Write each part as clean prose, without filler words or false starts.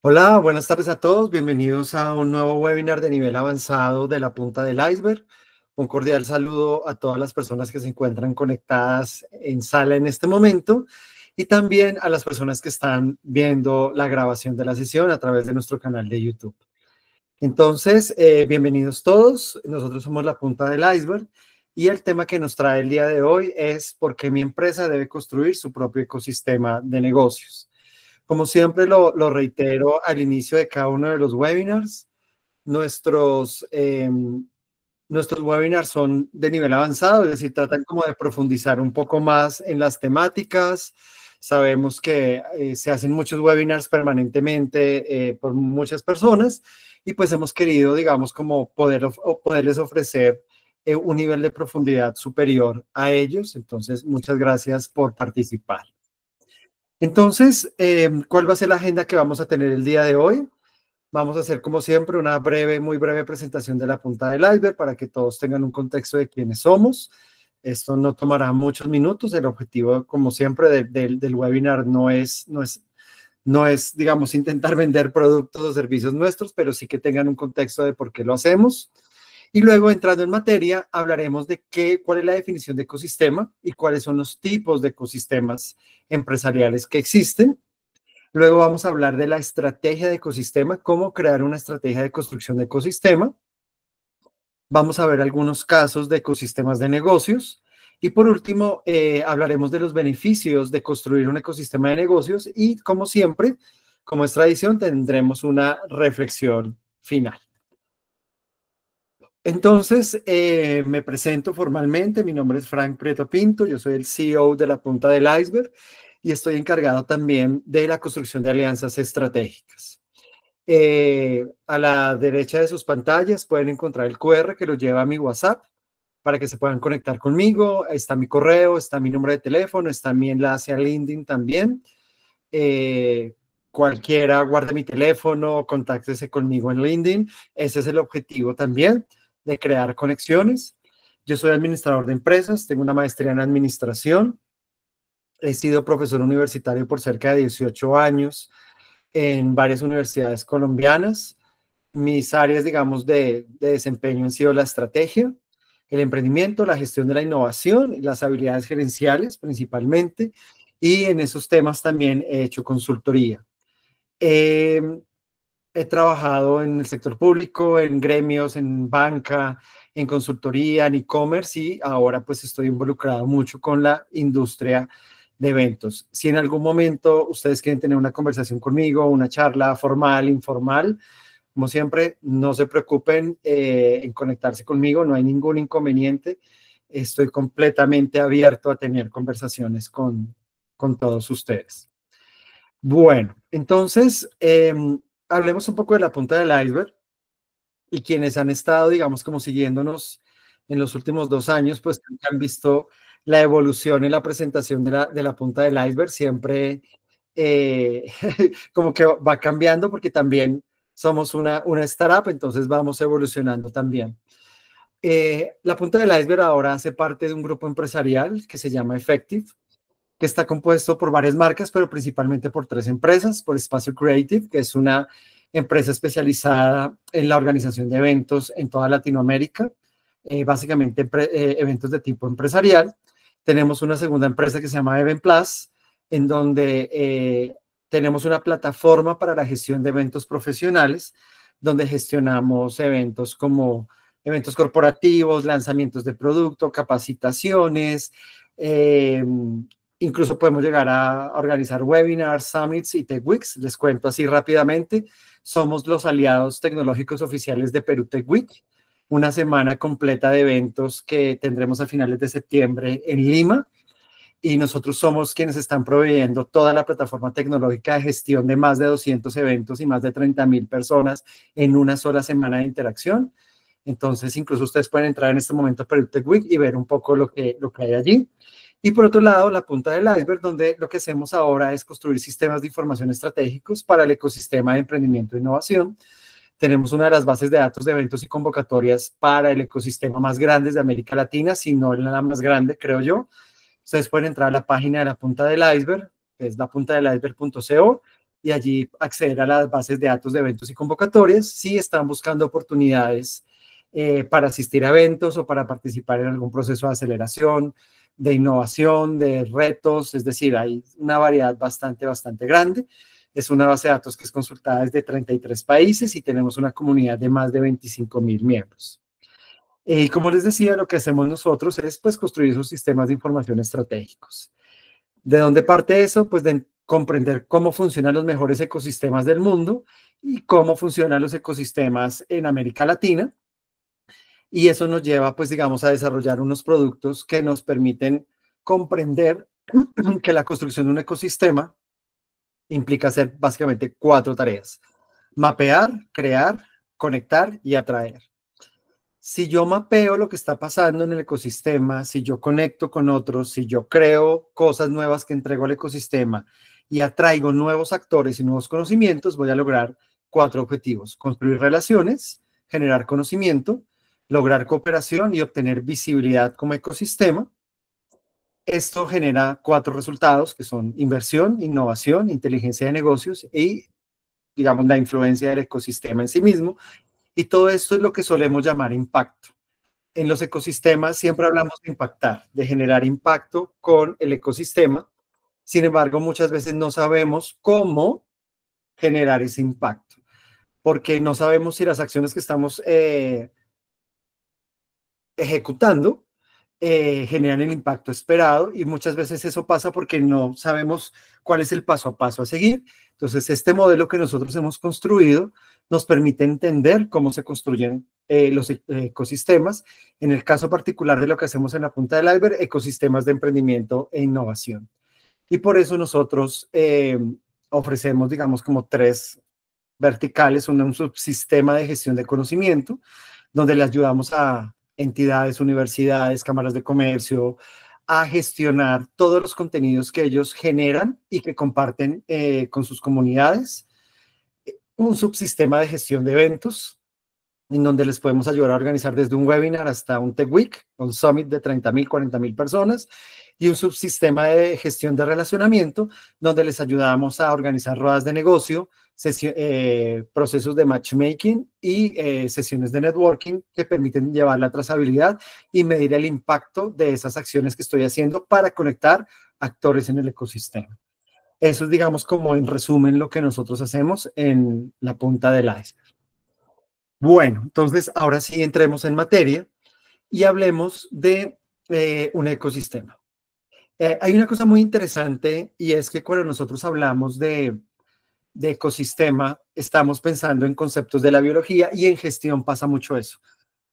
Hola, buenas tardes a todos. Bienvenidos a un nuevo webinar de nivel avanzado de la punta del iceberg. Un cordial saludo a todas las personas que se encuentran conectadas en sala en este momento y también a las personas que están viendo la grabación de la sesión a través de nuestro canal de YouTube. Entonces, bienvenidos todos. Nosotros somos la punta del iceberg y el tema que nos trae el día de hoy es por qué mi empresa debe construir su propio ecosistema de negocios. Como siempre lo reitero al inicio de cada uno de los webinars, nuestros, nuestros webinars son de nivel avanzado, es decir, tratan como de profundizar un poco más en las temáticas. Sabemos que se hacen muchos webinars permanentemente por muchas personas y pues hemos querido, digamos, como poderles ofrecer un nivel de profundidad superior a ellos. Entonces, muchas gracias por participar. Entonces, ¿cuál va a ser la agenda que vamos a tener el día de hoy? Vamos a hacer, como siempre, una muy breve presentación de la punta del iceberg para que todos tengan un contexto de quiénes somos. Esto no tomará muchos minutos. El objetivo, como siempre, del webinar no es, digamos, intentar vender productos o servicios nuestros, pero sí que tengan un contexto de por qué lo hacemos. Y luego, entrando en materia, hablaremos de cuál es la definición de ecosistema y cuáles son los tipos de ecosistemas empresariales que existen. Luego vamos a hablar de la estrategia de ecosistema, cómo crear una estrategia de construcción de ecosistema. Vamos a ver algunos casos de ecosistemas de negocios. Y por último, hablaremos de los beneficios de construir un ecosistema de negocios y, como siempre, como es tradición, tendremos una reflexión final. Entonces, me presento formalmente. Mi nombre es Frank Prieto Pinto. Yo soy el CEO de la punta del iceberg y estoy encargado también de la construcción de alianzas estratégicas. A la derecha de sus pantallas pueden encontrar el QR que los lleva a mi WhatsApp para que se puedan conectar conmigo. Está mi correo, está mi número de teléfono, está mi enlace a LinkedIn también. Cualquiera guarde mi teléfono, contáctese conmigo en LinkedIn. Ese es el objetivo también, de crear conexiones. Yo soy administrador de empresas, tengo una maestría en administración. He sido profesor universitario por cerca de 18 años en varias universidades colombianas. Mis áreas, digamos, de desempeño han sido la estrategia, el emprendimiento, la gestión de la innovación y las habilidades gerenciales principalmente. Y en esos temas también he hecho consultoría. Eh, He trabajado en el sector público, en gremios, en banca, en consultoría, en e-commerce y ahora pues estoy involucrado mucho con la industria de eventos. Si en algún momento ustedes quieren tener una conversación conmigo, una charla formal, informal, como siempre, no se preocupen en conectarse conmigo, no hay ningún inconveniente. Estoy completamente abierto a tener conversaciones con todos ustedes. Bueno, entonces, hablemos un poco de la punta del iceberg y quienes han estado, digamos, como siguiéndonos en los últimos 2 años, pues han visto la evolución en la presentación de la punta del iceberg. Siempre eh, como que va cambiando porque también somos una startup, entonces vamos evolucionando también. La punta del iceberg ahora hace parte de un grupo empresarial que se llama Effective, que está compuesto por varias marcas, pero principalmente por 3 empresas, por Espacio Creative, que es una empresa especializada en la organización de eventos en toda Latinoamérica, básicamente eventos de tipo empresarial. Tenemos una segunda empresa que se llama Event Plus, en donde tenemos una plataforma para la gestión de eventos profesionales, donde gestionamos eventos como eventos corporativos, lanzamientos de producto, capacitaciones, eh, incluso podemos llegar a organizar webinars, summits y Tech Weeks. Les cuento así rápidamente. Somos los aliados tecnológicos oficiales de Perú Tech Week, una semana completa de eventos que tendremos a finales de septiembre en Lima. Y nosotros somos quienes están proveyendo toda la plataforma tecnológica de gestión de más de 200 eventos y más de 30,000 personas en una sola semana de interacción. Entonces, incluso ustedes pueden entrar en este momento a Perú Tech Week y ver un poco lo que hay allí. Y por otro lado, la punta del iceberg, donde lo que hacemos ahora es construir sistemas de información estratégicos para el ecosistema de emprendimiento e innovación. Tenemos una de las bases de datos de eventos y convocatorias para el ecosistema más grande de América Latina, si no la más grande, creo yo. Ustedes pueden entrar a la página de la punta del iceberg, que es lapuntadeliceberg.co, y allí acceder a las bases de datos de eventos y convocatorias si están buscando oportunidades para asistir a eventos o para participar en algún proceso de aceleración, de innovación, de retos, es decir, hay una variedad bastante grande. Es una base de datos que es consultada desde 33 países y tenemos una comunidad de más de 25,000 miembros. Y como les decía, lo que hacemos nosotros es pues construir esos sistemas de información estratégicos. ¿De dónde parte eso? Pues de comprender cómo funcionan los mejores ecosistemas del mundo y cómo funcionan los ecosistemas en América Latina. Y eso nos lleva, pues digamos, a desarrollar unos productos que nos permiten comprender que la construcción de un ecosistema implica hacer básicamente 4 tareas: mapear, crear, conectar y atraer. Si yo mapeo lo que está pasando en el ecosistema, si yo conecto con otros, si yo creo cosas nuevas que entrego al ecosistema y atraigo nuevos actores y nuevos conocimientos, voy a lograr 4 objetivos: construir relaciones, generar conocimiento, lograr cooperación y obtener visibilidad como ecosistema. Esto genera 4 resultados que son inversión, innovación, inteligencia de negocios y, digamos, la influencia del ecosistema en sí mismo. Y todo esto es lo que solemos llamar impacto. En los ecosistemas siempre hablamos de impactar, de generar impacto con el ecosistema. Sin embargo, muchas veces no sabemos cómo generar ese impacto, porque no sabemos si las acciones que estamos ejecutando generan el impacto esperado, y muchas veces eso pasa porque no sabemos cuál es el paso a paso a seguir. Entonces, este modelo que nosotros hemos construido nos permite entender cómo se construyen los ecosistemas. En el caso particular de lo que hacemos en la punta del iceberg, ecosistemas de emprendimiento e innovación. Y por eso nosotros ofrecemos, digamos, como 3 verticales: un subsistema de gestión de conocimiento, donde le ayudamos a entidades, universidades, cámaras de comercio, a gestionar todos los contenidos que ellos generan y que comparten con sus comunidades. Un subsistema de gestión de eventos, en donde les podemos ayudar a organizar desde un webinar hasta un Tech Week, un summit de 30,000, 40,000 personas, y un subsistema de gestión de relacionamiento, donde les ayudamos a organizar ruedas de negocio, procesos de matchmaking y sesiones de networking que permiten llevar la trazabilidad y medir el impacto de esas acciones que estoy haciendo para conectar actores en el ecosistema. Eso es, digamos, como en resumen lo que nosotros hacemos en la punta del iceberg. Bueno, entonces ahora sí entremos en materia y hablemos de un ecosistema. Hay una cosa muy interesante, y es que cuando nosotros hablamos de ecosistema, estamos pensando en conceptos de la biología, y en gestión pasa mucho eso.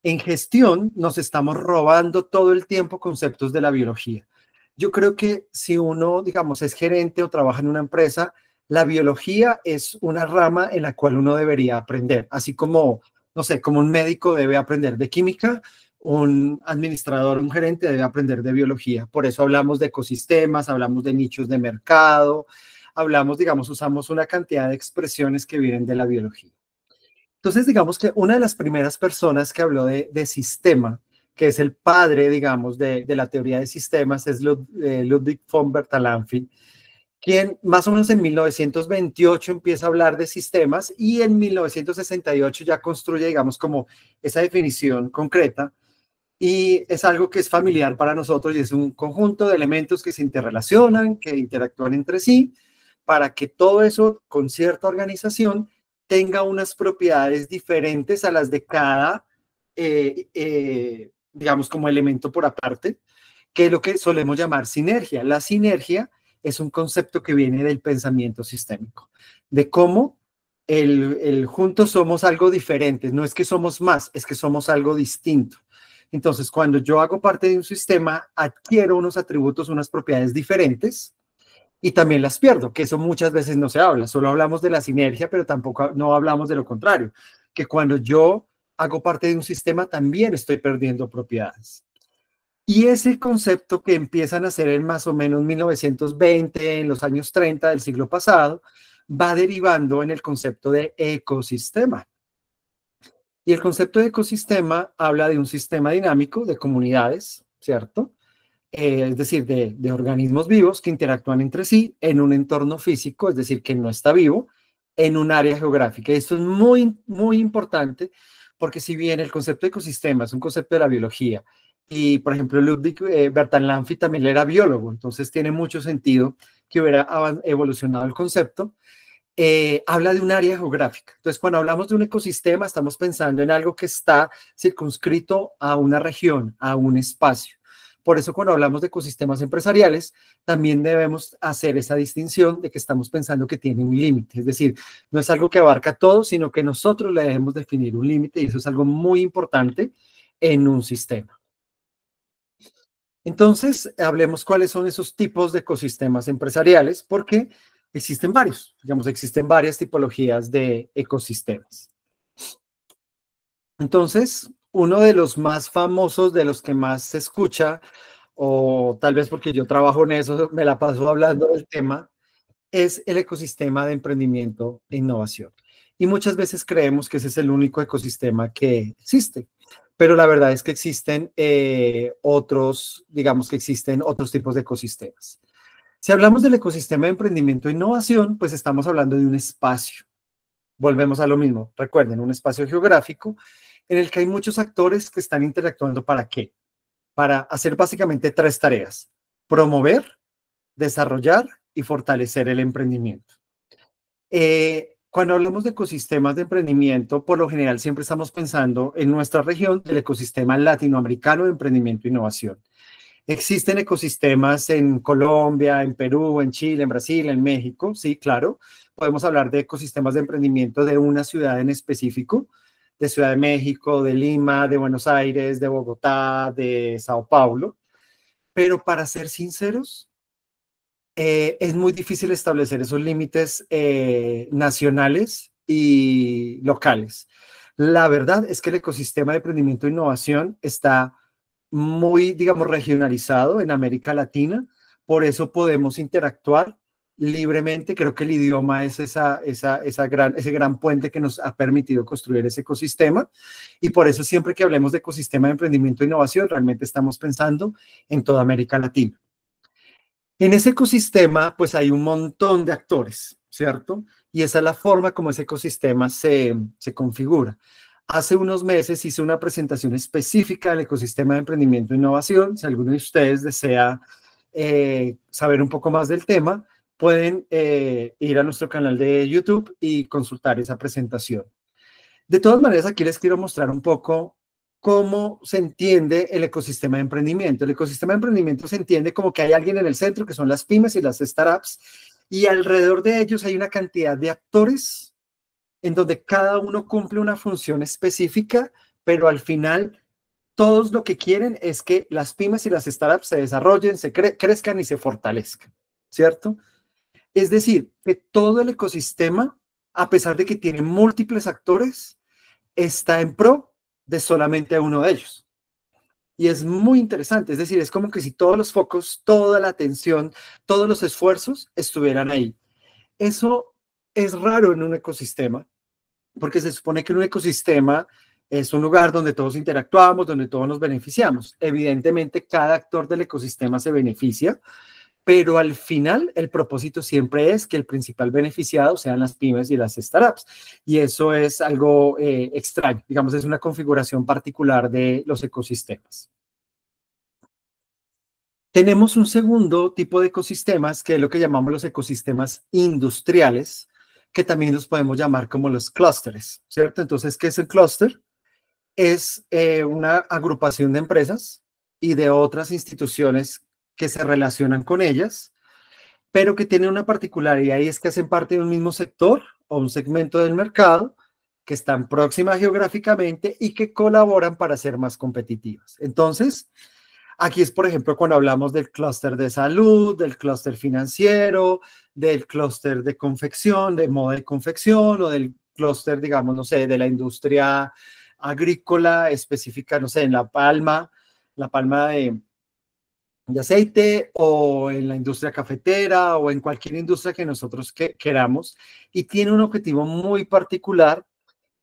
En gestión nos estamos robando todo el tiempo conceptos de la biología. Yo creo que si uno, digamos, es gerente o trabaja en una empresa, la biología es una rama en la cual uno debería aprender, así como, no sé, como un médico debe aprender de química, un administrador, un gerente debe aprender de biología. Por eso hablamos de ecosistemas, hablamos de nichos de mercado, hablamos, digamos, usamos una cantidad de expresiones que vienen de la biología. Entonces, digamos que una de las primeras personas que habló de sistema, que es el padre, digamos, de la teoría de sistemas, es Ludwig von Bertalanffy, quien más o menos en 1928 empieza a hablar de sistemas, y en 1968 ya construye, digamos, como esa definición concreta, y es algo que es familiar para nosotros, y es un conjunto de elementos que se interrelacionan, que interactúan entre sí, para que todo eso con cierta organización tenga unas propiedades diferentes a las de cada, digamos, como elemento por aparte, que es lo que solemos llamar sinergia. La sinergia es un concepto que viene del pensamiento sistémico, de cómo juntos somos algo diferente. No es que somos más, es que somos algo distinto. Entonces, cuando yo hago parte de un sistema, adquiero unos atributos, unas propiedades diferentes, y también las pierdo, que eso muchas veces no se habla. Solo hablamos de la sinergia, pero tampoco no hablamos de lo contrario, que cuando yo hago parte de un sistema también estoy perdiendo propiedades. Y ese concepto, que empiezan a hacer en más o menos 1920, en los años 30 del siglo pasado, va derivando en el concepto de ecosistema. Y el concepto de ecosistema habla de un sistema dinámico de comunidades, ¿cierto? es decir, de organismos vivos que interactúan entre sí en un entorno físico, es decir, que no está vivo, en un área geográfica. Y esto es muy, muy importante porque si bien el concepto de ecosistema es un concepto de la biología, y por ejemplo Ludwig Bertalanffy también era biólogo, entonces tiene mucho sentido que hubiera evolucionado el concepto, habla de un área geográfica. Entonces, cuando hablamos de un ecosistema, estamos pensando en algo que está circunscrito a una región, a un espacio. Por eso, cuando hablamos de ecosistemas empresariales, también debemos hacer esa distinción de que estamos pensando que tiene un límite. Es decir, no es algo que abarca todo, sino que nosotros le debemos definir un límite y eso es algo muy importante en un sistema. Entonces, hablemos cuáles son esos tipos de ecosistemas empresariales, porque existen varios, digamos, existen varias tipologías de ecosistemas. Entonces, uno de los más famosos, de los que más se escucha, o tal vez porque yo trabajo en eso, me la paso hablando del tema, es el ecosistema de emprendimiento e innovación. Y muchas veces creemos que ese es el único ecosistema que existe, pero la verdad es que existen otros, digamos que existen otros tipos de ecosistemas. Si hablamos del ecosistema de emprendimiento e innovación, pues estamos hablando de un espacio. Volvemos a lo mismo. Recuerden, un espacio geográfico en el que hay muchos actores que están interactuando. ¿Para qué? Para hacer básicamente tres tareas: promover, desarrollar y fortalecer el emprendimiento. Cuando hablamos de ecosistemas de emprendimiento, por lo general siempre estamos pensando en nuestra región, el ecosistema latinoamericano de emprendimiento e innovación. Existen ecosistemas en Colombia, en Perú, en Chile, en Brasil, en México, sí, claro. Podemos hablar de ecosistemas de emprendimiento de una ciudad en específico, de Ciudad de México, de Lima, de Buenos Aires, de Bogotá, de Sao Paulo. Pero para ser sinceros, es muy difícil establecer esos límites nacionales y locales. La verdad es que el ecosistema de emprendimiento e innovación está muy, digamos, regionalizado en América Latina, por eso podemos interactuar libremente. Creo que el idioma es ese gran puente que nos ha permitido construir ese ecosistema, y por eso siempre que hablemos de ecosistema de emprendimiento e innovación, realmente estamos pensando en toda América Latina. En ese ecosistema, pues hay un montón de actores, ¿cierto? Y esa es la forma como ese ecosistema se configura. Hace unos meses hice una presentación específica del ecosistema de emprendimiento e innovación. Si alguno de ustedes desea saber un poco más del tema, pueden ir a nuestro canal de YouTube y consultar esa presentación. De todas maneras, aquí les quiero mostrar un poco cómo se entiende el ecosistema de emprendimiento. El ecosistema de emprendimiento se entiende como que hay alguien en el centro, que son las pymes y las startups, y alrededor de ellos hay una cantidad de actores en donde cada uno cumple una función específica, pero al final todos lo que quieren es que las pymes y las startups se desarrollen, se crezcan y se fortalezcan, ¿cierto? Es decir, que todo el ecosistema, a pesar de que tiene múltiples actores, está en pro de solamente uno de ellos. Y es muy interesante, es decir, es como que si todos los focos, toda la atención, todos los esfuerzos estuvieran ahí. Eso es raro en un ecosistema, porque se supone que un ecosistema es un lugar donde todos interactuamos, donde todos nos beneficiamos. Evidentemente, cada actor del ecosistema se beneficia, pero al final el propósito siempre es que el principal beneficiado sean las pymes y las startups. Y eso es algo extraño, digamos, es una configuración particular de los ecosistemas. Tenemos un segundo tipo de ecosistemas, que es lo que llamamos los ecosistemas industriales, que también los podemos llamar como los clústeres, ¿cierto? Entonces, ¿qué es el clúster? Es una agrupación de empresas y de otras instituciones que se relacionan con ellas, pero que tienen una particularidad, y es que hacen parte de un mismo sector o un segmento del mercado, que están próximas geográficamente y que colaboran para ser más competitivas. Entonces, aquí es, por ejemplo, cuando hablamos del clúster de salud, del clúster financiero, del clúster de confección, de moda y confección, o del clúster, digamos, no sé, de la industria agrícola específica, no sé, en la palma de aceite, o en la industria cafetera, o en cualquier industria que nosotros queramos, y tiene un objetivo muy particular,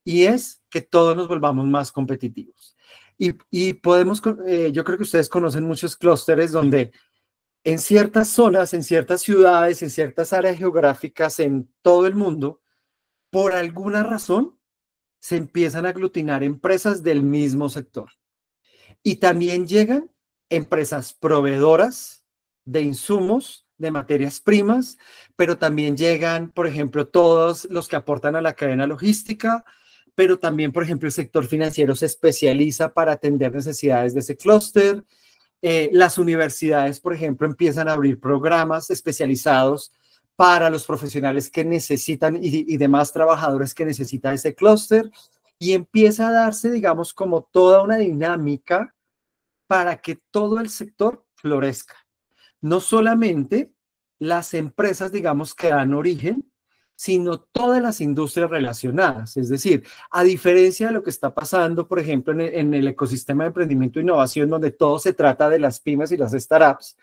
y es que todos nos volvamos más competitivos. Y podemos, yo creo que ustedes conocen muchos clústeres donde en ciertas zonas, en ciertas ciudades, en ciertas áreas geográficas en todo el mundo, por alguna razón, se empiezan a aglutinar empresas del mismo sector. Y también llegan empresas proveedoras de insumos, de materias primas, pero también llegan, por ejemplo, todos los que aportan a la cadena logística, pero también, por ejemplo, el sector financiero se especializa para atender necesidades de ese clúster. Las universidades, por ejemplo, empiezan a abrir programas especializados para los profesionales que necesitan y demás trabajadores que necesita ese clúster, y empieza a darse, digamos, como toda una dinámica para que todo el sector florezca. No solamente las empresas, digamos, que dan origen, sino todas las industrias relacionadas. Es decir, a diferencia de lo que está pasando, por ejemplo, en el ecosistema de emprendimiento e innovación, donde todo se trata de las pymes y las startups,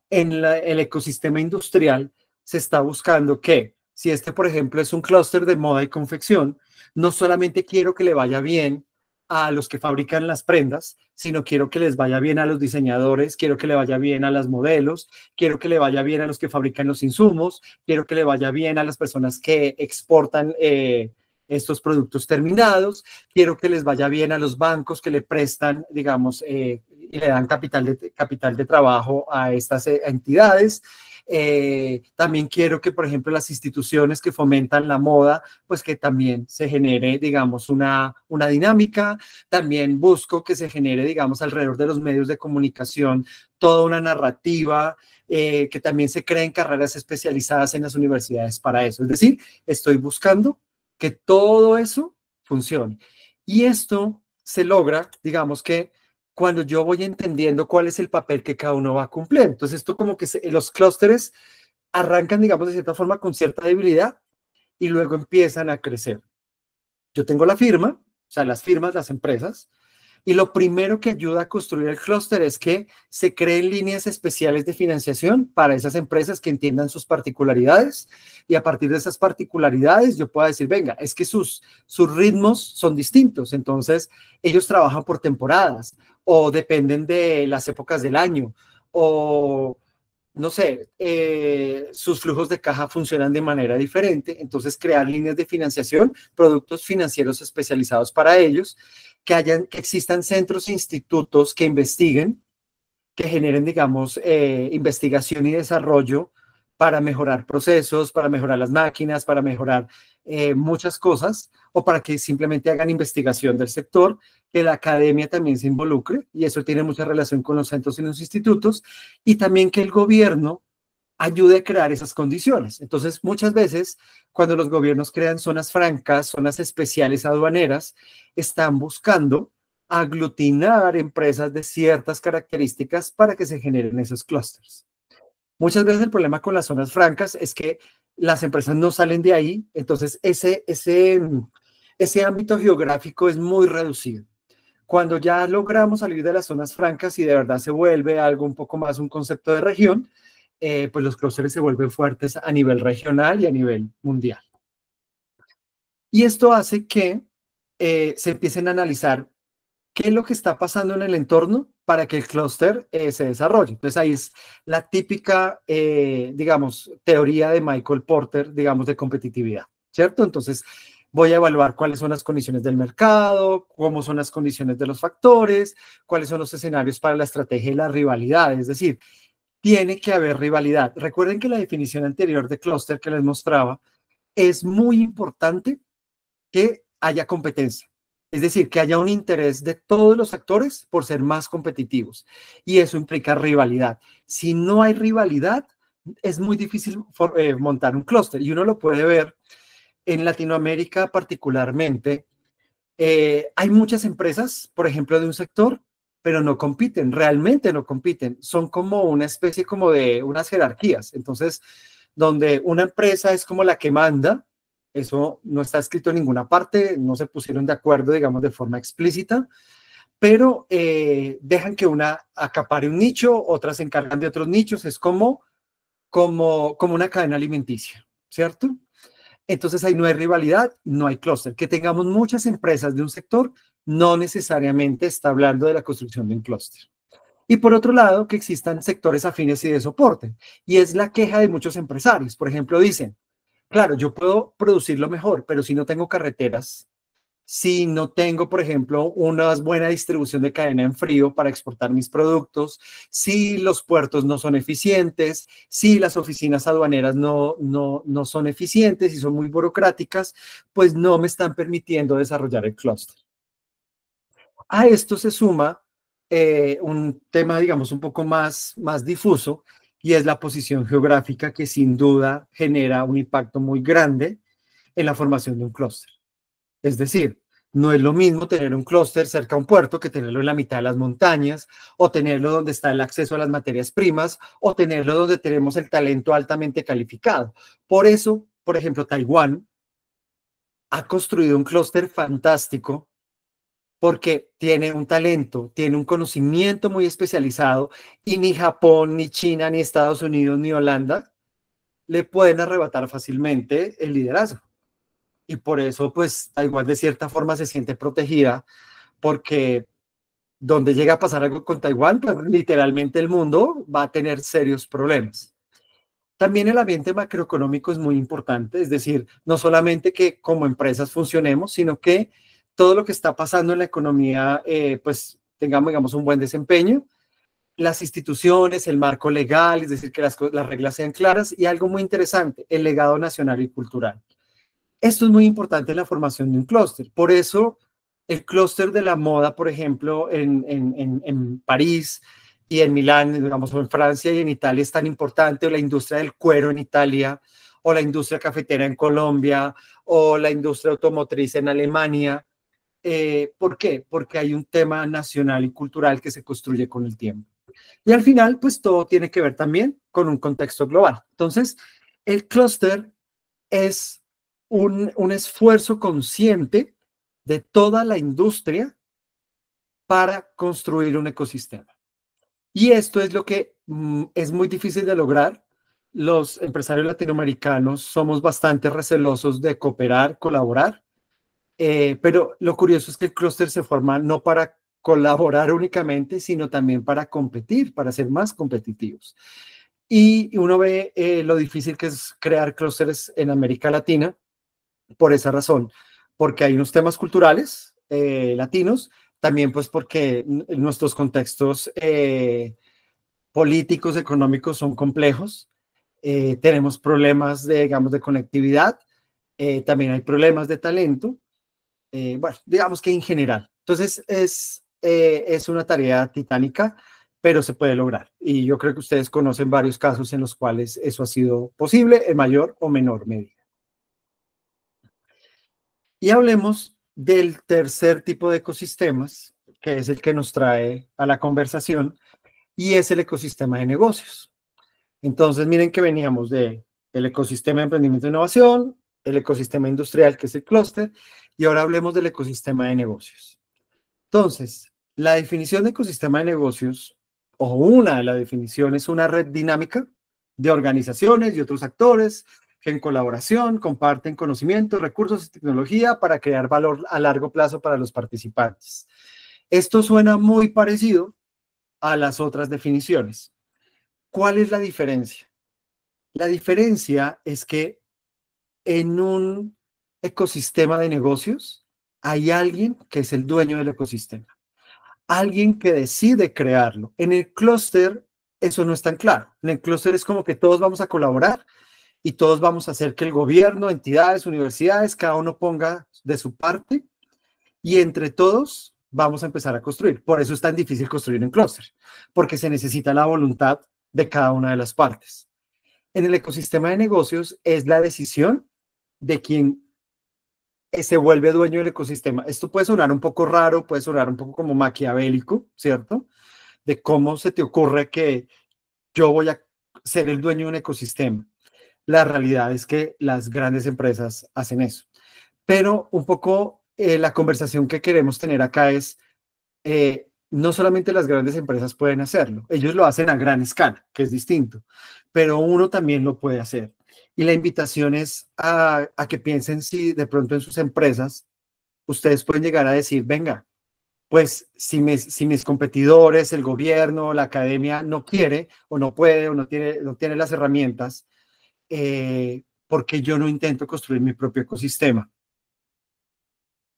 en el ecosistema industrial se está buscando que, si este, por ejemplo, es un clúster de moda y confección, no solamente quiero que le vaya bien a los que fabrican las prendas, sino quiero que les vaya bien a los diseñadores, quiero que le vaya bien a las modelos, quiero que le vaya bien a los que fabrican los insumos, quiero que le vaya bien a las personas que exportan estos productos terminados, quiero que les vaya bien a los bancos que le prestan, digamos, y le dan capital de trabajo a estas entidades. También quiero que, por ejemplo, las instituciones que fomentan la moda, pues que también se genere, digamos, una dinámica. También busco que se genere, digamos, alrededor de los medios de comunicación, toda una narrativa, que también se creen carreras especializadas en las universidades para eso. Es decir, estoy buscando que todo eso funcione. Y esto se logra, digamos que cuando yo voy entendiendo cuál es el papel que cada uno va a cumplir. Entonces, esto como que los clústeres arrancan, digamos, de cierta forma con cierta debilidad y luego empiezan a crecer. Yo tengo la firma, o sea, las firmas, las empresas, y lo primero que ayuda a construir el clúster es que se creen líneas especiales de financiación para esas empresas que entiendan sus particularidades, y a partir de esas particularidades yo puedo decir, venga, es que sus ritmos son distintos, entonces ellos trabajan por temporadas o dependen de las épocas del año o no sé, sus flujos de caja funcionan de manera diferente, entonces crear líneas de financiación, productos financieros especializados para ellos, que existan centros e institutos que investiguen, que generen, digamos, investigación y desarrollo para mejorar procesos, para mejorar las máquinas, para mejorar muchas cosas, o para que simplemente hagan investigación del sector, que la academia también se involucre, y eso tiene mucha relación con los centros y los institutos, y también que el gobierno ayude a crear esas condiciones. Entonces, muchas veces, cuando los gobiernos crean zonas francas, zonas especiales aduaneras, están buscando aglutinar empresas de ciertas características para que se generen esos clústeres. Muchas veces el problema con las zonas francas es que las empresas no salen de ahí, entonces ese ámbito geográfico es muy reducido. Cuando ya logramos salir de las zonas francas y de verdad se vuelve algo un poco más un concepto de región, pues los clústeres se vuelven fuertes a nivel regional y a nivel mundial. Y esto hace que se empiecen a analizar qué es lo que está pasando en el entorno para que el clúster se desarrolle. Entonces ahí es la típica, digamos, teoría de Michael Porter, digamos, de competitividad, ¿cierto? Entonces voy a evaluar cuáles son las condiciones del mercado, cómo son las condiciones de los factores, cuáles son los escenarios para la estrategia y la rivalidad. Es decir, tiene que haber rivalidad. Recuerden que la definición anterior de clúster que les mostraba, es muy importante que haya competencia. Es decir, que haya un interés de todos los actores por ser más competitivos. Y eso implica rivalidad. Si no hay rivalidad, es muy difícil montar un clúster. Y uno lo puede ver en Latinoamérica particularmente. Hay muchas empresas, por ejemplo, de un sector, pero no compiten, realmente no compiten. Son como una especie como de unas jerarquías. Entonces, donde una empresa es como la que manda, eso no está escrito en ninguna parte, no se pusieron de acuerdo, digamos, de forma explícita, pero dejan que una acapare un nicho, otras se encargan de otros nichos, es como una cadena alimenticia, ¿cierto? Entonces ahí no hay rivalidad, no hay clúster. Que tengamos muchas empresas de un sector no necesariamente está hablando de la construcción de un clúster. Y por otro lado, que existan sectores afines y de soporte. Y es la queja de muchos empresarios. Por ejemplo, dicen, claro, yo puedo producirlo mejor, pero si no tengo carreteras, si no tengo, por ejemplo, una buena distribución de cadena en frío para exportar mis productos, si los puertos no son eficientes, si las oficinas aduaneras no son eficientes y son muy burocráticas, pues no me están permitiendo desarrollar el clúster. A esto se suma un tema, digamos, un poco más difuso, y es la posición geográfica, que sin duda genera un impacto muy grande en la formación de un clúster. Es decir, no es lo mismo tener un clúster cerca a un puerto que tenerlo en la mitad de las montañas, o tenerlo donde está el acceso a las materias primas, o tenerlo donde tenemos el talento altamente calificado. Por eso, por ejemplo, Taiwán ha construido un clúster fantástico porque tiene un talento, tiene un conocimiento muy especializado, y ni Japón, ni China, ni Estados Unidos, ni Holanda le pueden arrebatar fácilmente el liderazgo. Y por eso, pues, Taiwán de cierta forma se siente protegida, porque donde llega a pasar algo con Taiwán, pues literalmente el mundo va a tener serios problemas. También el ambiente macroeconómico es muy importante, es decir, no solamente que como empresas funcionemos, sino que todo lo que está pasando en la economía, pues tengamos, digamos, un buen desempeño, las instituciones, el marco legal, es decir, que las reglas sean claras, y algo muy interesante, el legado nacional y cultural. Esto es muy importante en la formación de un clúster. Por eso, el clúster de la moda, por ejemplo, en París y en Milán, digamos, o en Francia y en Italia es tan importante, o la industria del cuero en Italia, o la industria cafetera en Colombia, o la industria automotriz en Alemania. ¿Por qué? Porque hay un tema nacional y cultural que se construye con el tiempo. Y al final, pues todo tiene que ver también con un contexto global. Entonces, el clúster es un esfuerzo consciente de toda la industria para construir un ecosistema. Y esto es lo que es muy difícil de lograr. Los empresarios latinoamericanos somos bastante recelosos de cooperar, colaborar, pero lo curioso es que el clúster se forma no para colaborar únicamente, sino también para competir, para ser más competitivos. Y uno ve lo difícil que es crear clústeres en América Latina por esa razón, porque hay unos temas culturales latinos, también pues porque nuestros contextos políticos, económicos son complejos, tenemos problemas de, digamos, de conectividad, también hay problemas de talento, bueno, digamos que en general. Entonces es una tarea titánica, pero se puede lograr. Y yo creo que ustedes conocen varios casos en los cuales eso ha sido posible en mayor o menor medida. Y hablemos del tercer tipo de ecosistemas, que es el que nos trae a la conversación, y es el ecosistema de negocios. Entonces, miren que veníamos del ecosistema de emprendimiento e innovación, el ecosistema industrial, que es el clúster, y ahora hablemos del ecosistema de negocios. Entonces, la definición de ecosistema de negocios, o una de las definiciones, es una red dinámica de organizaciones y otros actores que en colaboración comparten conocimientos, recursos y tecnología para crear valor a largo plazo para los participantes. Esto suena muy parecido a las otras definiciones. ¿Cuál es la diferencia? La diferencia es que en un ecosistema de negocios hay alguien que es el dueño del ecosistema, alguien que decide crearlo. En el clúster eso no es tan claro. En el clúster es como que todos vamos a colaborar y todos vamos a hacer que el gobierno, entidades, universidades, cada uno ponga de su parte, y entre todos vamos a empezar a construir. Por eso es tan difícil construir un clúster, porque se necesita la voluntad de cada una de las partes. En el ecosistema de negocios es la decisión de quien se vuelve dueño del ecosistema. Esto puede sonar un poco raro, puede sonar un poco como maquiavélico, ¿cierto? De cómo se te ocurre que yo voy a ser el dueño de un ecosistema. La realidad es que las grandes empresas hacen eso. Pero un poco la conversación que queremos tener acá es, no solamente las grandes empresas pueden hacerlo, ellos lo hacen a gran escala, que es distinto, pero uno también lo puede hacer. Y la invitación es a que piensen si de pronto en sus empresas ustedes pueden llegar a decir, venga, pues si mis competidores, el gobierno, la academia no quiere o no puede o no tiene las herramientas, porque yo no intento construir mi propio ecosistema.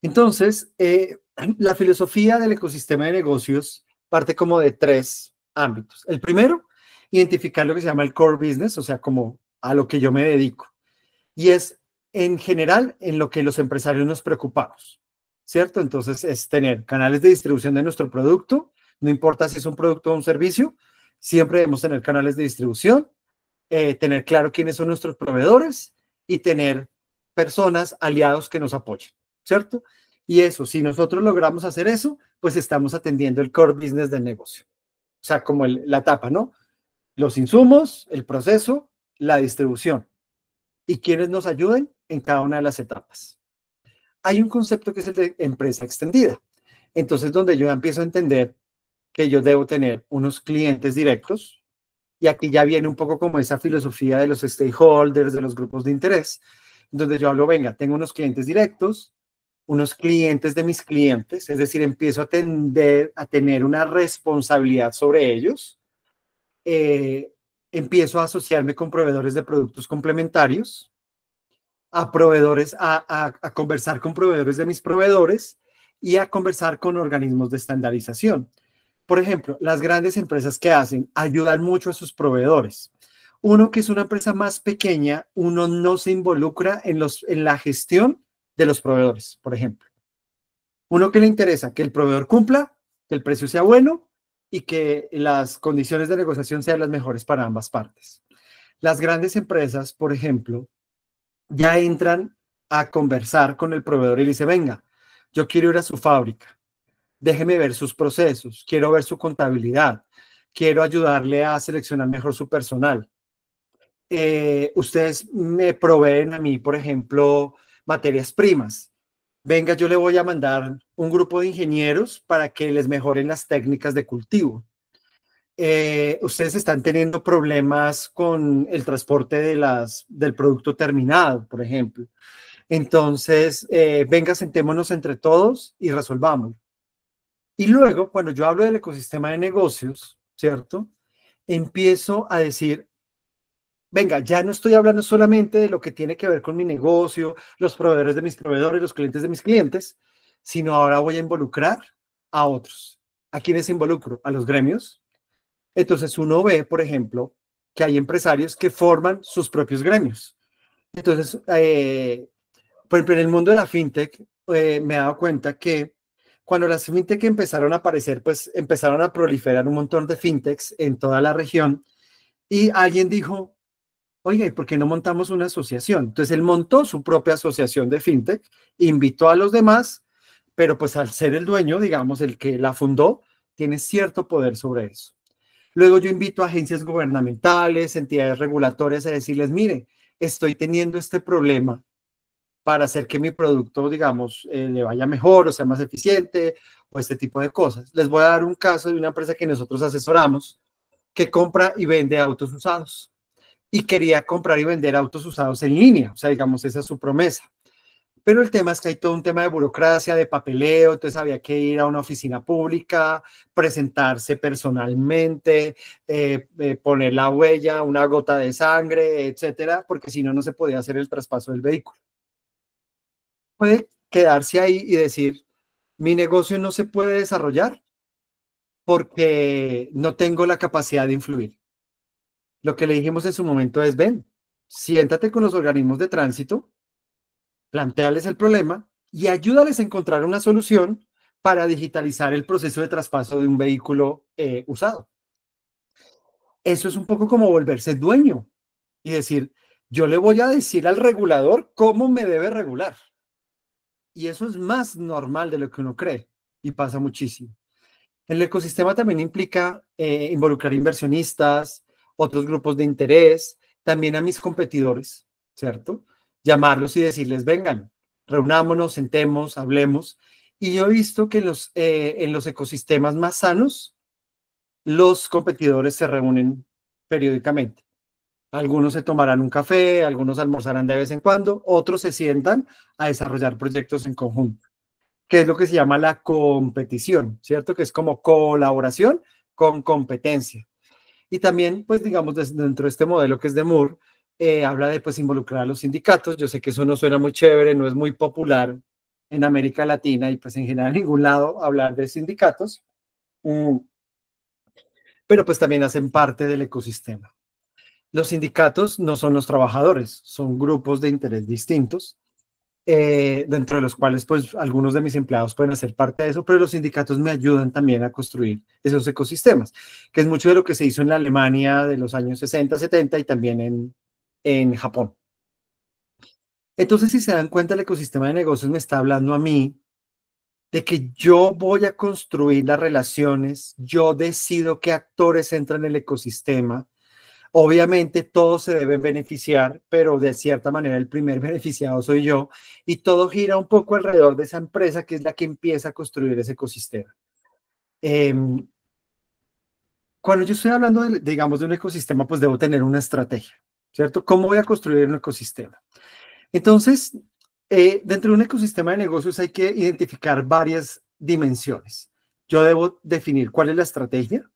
Entonces, la filosofía del ecosistema de negocios parte como de tres ámbitos. El primero, identificar lo que se llama el core business, o sea, como a lo que yo me dedico. Y es en general en lo que los empresarios nos preocupamos, ¿cierto? Entonces, es tener canales de distribución de nuestro producto, no importa si es un producto o un servicio, siempre debemos tener canales de distribución, tener claro quiénes son nuestros proveedores y tener personas, aliados que nos apoyen, ¿cierto? Y eso, si nosotros logramos hacer eso, pues estamos atendiendo el core business del negocio. O sea, como la etapa, ¿no? Los insumos, el proceso, la distribución y quienes nos ayuden en cada una de las etapas. Hay un concepto que es el de empresa extendida. Entonces, donde yo empiezo a entender que yo debo tener unos clientes directos, y aquí ya viene un poco como esa filosofía de los stakeholders, de los grupos de interés, donde yo hablo, venga, tengo unos clientes directos, unos clientes de mis clientes, es decir, empiezo a tender a tener una responsabilidad sobre ellos, empiezo a asociarme con proveedores de productos complementarios, a proveedores, a conversar con proveedores de mis proveedores y a conversar con organismos de estandarización. Por ejemplo, las grandes empresas que hacen ayudan mucho a sus proveedores. Uno que es una empresa más pequeña, uno no se involucra en la gestión de los proveedores, por ejemplo. Uno que le interesa que el proveedor cumpla, que el precio sea bueno y que las condiciones de negociación sean las mejores para ambas partes. Las grandes empresas, por ejemplo, ya entran a conversar con el proveedor y le dice, venga, yo quiero ir a su fábrica, déjeme ver sus procesos, quiero ver su contabilidad, quiero ayudarle a seleccionar mejor su personal. Ustedes me proveen a mí, por ejemplo, materias primas. Venga, yo le voy a mandar un grupo de ingenieros para que les mejoren las técnicas de cultivo. Ustedes están teniendo problemas con el transporte del producto terminado, por ejemplo. Entonces, venga, sentémonos entre todos y resolvamos. Y luego, cuando yo hablo del ecosistema de negocios, ¿cierto? Empiezo a decir, venga, ya no estoy hablando solamente de lo que tiene que ver con mi negocio, los proveedores de mis proveedores, los clientes de mis clientes, sino ahora voy a involucrar a otros. ¿A quiénes involucro? A los gremios. Entonces uno ve, por ejemplo, que hay empresarios que forman sus propios gremios. Entonces, por ejemplo, en el mundo de la fintech, me he dado cuenta que cuando las fintech empezaron a aparecer, pues empezaron a proliferar un montón de fintechs en toda la región y alguien dijo, oiga, ¿y por qué no montamos una asociación? Entonces él montó su propia asociación de fintech, invitó a los demás, pero pues al ser el dueño, digamos, el que la fundó, tiene cierto poder sobre eso. Luego yo invito a agencias gubernamentales, entidades regulatorias a decirles, mire, estoy teniendo este problema para hacer que mi producto, digamos, le vaya mejor o sea más eficiente o este tipo de cosas. Les voy a dar un caso de una empresa que nosotros asesoramos que compra y vende autos usados y quería comprar y vender autos usados en línea, o sea, digamos, esa es su promesa. Pero el tema es que hay todo un tema de burocracia, de papeleo, entonces había que ir a una oficina pública, presentarse personalmente, poner la huella, una gota de sangre, etcétera, porque si no, no se podía hacer el traspaso del vehículo. Puede quedarse ahí y decir, mi negocio no se puede desarrollar porque no tengo la capacidad de influir. Lo que le dijimos en su momento es, ven, siéntate con los organismos de tránsito, plantéales el problema y ayúdales a encontrar una solución para digitalizar el proceso de traspaso de un vehículo usado. Eso es un poco como volverse dueño y decir, yo le voy a decir al regulador cómo me debe regular. Y eso es más normal de lo que uno cree y pasa muchísimo. El ecosistema también implica involucrar inversionistas, otros grupos de interés, también a mis competidores, ¿cierto? Llamarlos y decirles, vengan, reunámonos, sentemos, hablemos. Y yo he visto que en los ecosistemas más sanos, los competidores se reúnen periódicamente. Algunos se tomarán un café, algunos almorzarán de vez en cuando, otros se sientan a desarrollar proyectos en conjunto, que es lo que se llama la competición, ¿cierto? Que es como colaboración con competencia. Y también, pues digamos, dentro de este modelo que es de Moore, habla de pues involucrar a los sindicatos. Yo sé que eso no suena muy chévere, no es muy popular en América Latina y pues en general en ningún lado hablar de sindicatos, pero pues también hacen parte del ecosistema. Los sindicatos no son los trabajadores, son grupos de interés distintos, dentro de los cuales pues algunos de mis empleados pueden hacer parte de eso, pero los sindicatos me ayudan también a construir esos ecosistemas, que es mucho de lo que se hizo en la Alemania de los años 60, 70 y también en Japón. Entonces, si se dan cuenta, el ecosistema de negocios me está hablando a mí de que yo voy a construir las relaciones, yo decido qué actores entran en el ecosistema. Obviamente todos se deben beneficiar, pero de cierta manera el primer beneficiado soy yo y todo gira un poco alrededor de esa empresa que es la que empieza a construir ese ecosistema. Eh, Cuando yo estoy hablando, digamos, de un ecosistema, pues debo tener una estrategia, ¿cierto? ¿Cómo voy a construir un ecosistema? Entonces, dentro de un ecosistema de negocios hay que identificar varias dimensiones. Yo debo definir cuál es la estrategia,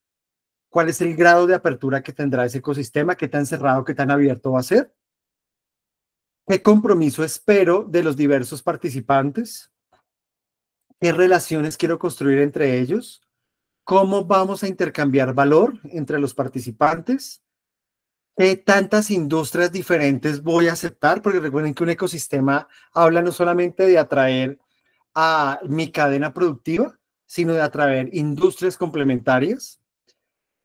cuál es el grado de apertura que tendrá ese ecosistema, qué tan cerrado, qué tan abierto va a ser, qué compromiso espero de los diversos participantes, qué relaciones quiero construir entre ellos, cómo vamos a intercambiar valor entre los participantes, qué tantas industrias diferentes voy a aceptar, porque recuerden que un ecosistema habla no solamente de atraer a mi cadena productiva, sino de atraer industrias complementarias.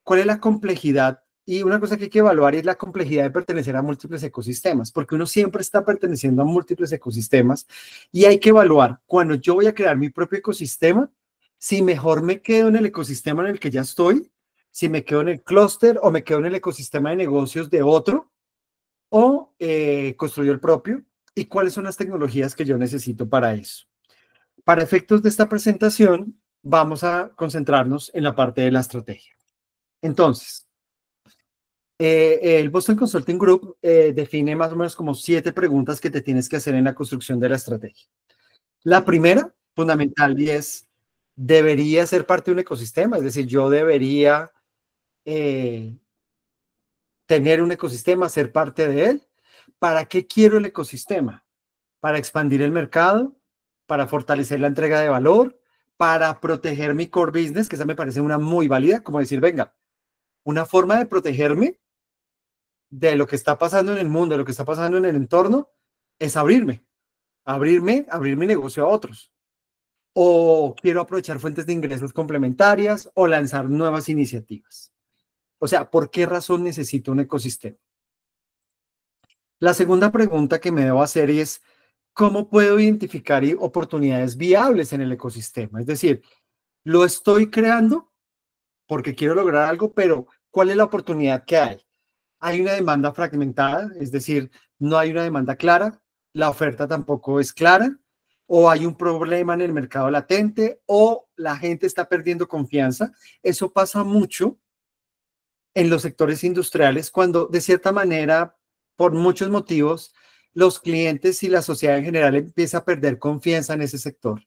¿Cuál es la complejidad? Y una cosa que hay que evaluar es la complejidad de pertenecer a múltiples ecosistemas, porque uno siempre está perteneciendo a múltiples ecosistemas y hay que evaluar cuando yo voy a crear mi propio ecosistema, si mejor me quedo en el ecosistema en el que ya estoy, si me quedo en el clúster o me quedo en el ecosistema de negocios de otro o construyo el propio y cuáles son las tecnologías que yo necesito para eso. Para efectos de esta presentación, vamos a concentrarnos en la parte de la estrategia. Entonces, el Boston Consulting Group define más o menos como 7 preguntas que te tienes que hacer en la construcción de la estrategia. La primera, fundamental, y es, ¿debería ser parte de un ecosistema? Es decir, yo debería eh, tener un ecosistema, ser parte de él. ¿Para qué quiero el ecosistema? Para expandir el mercado, para fortalecer la entrega de valor, para proteger mi core business, que esa me parece una muy válida, como decir, venga, una forma de protegerme de lo que está pasando en el mundo, de lo que está pasando en el entorno, es abrir mi negocio a otros. O quiero aprovechar fuentes de ingresos complementarias o lanzar nuevas iniciativas. O sea, ¿por qué razón necesito un ecosistema? La segunda pregunta que me debo hacer es, ¿cómo puedo identificar oportunidades viables en el ecosistema? Es decir, lo estoy creando porque quiero lograr algo, pero ¿cuál es la oportunidad que hay? Hay una demanda fragmentada, es decir, no hay una demanda clara, la oferta tampoco es clara, o hay un problema en el mercado latente, o la gente está perdiendo confianza. Eso pasa mucho en los sectores industriales cuando, de cierta manera, por muchos motivos, los clientes y la sociedad en general empieza a perder confianza en ese sector.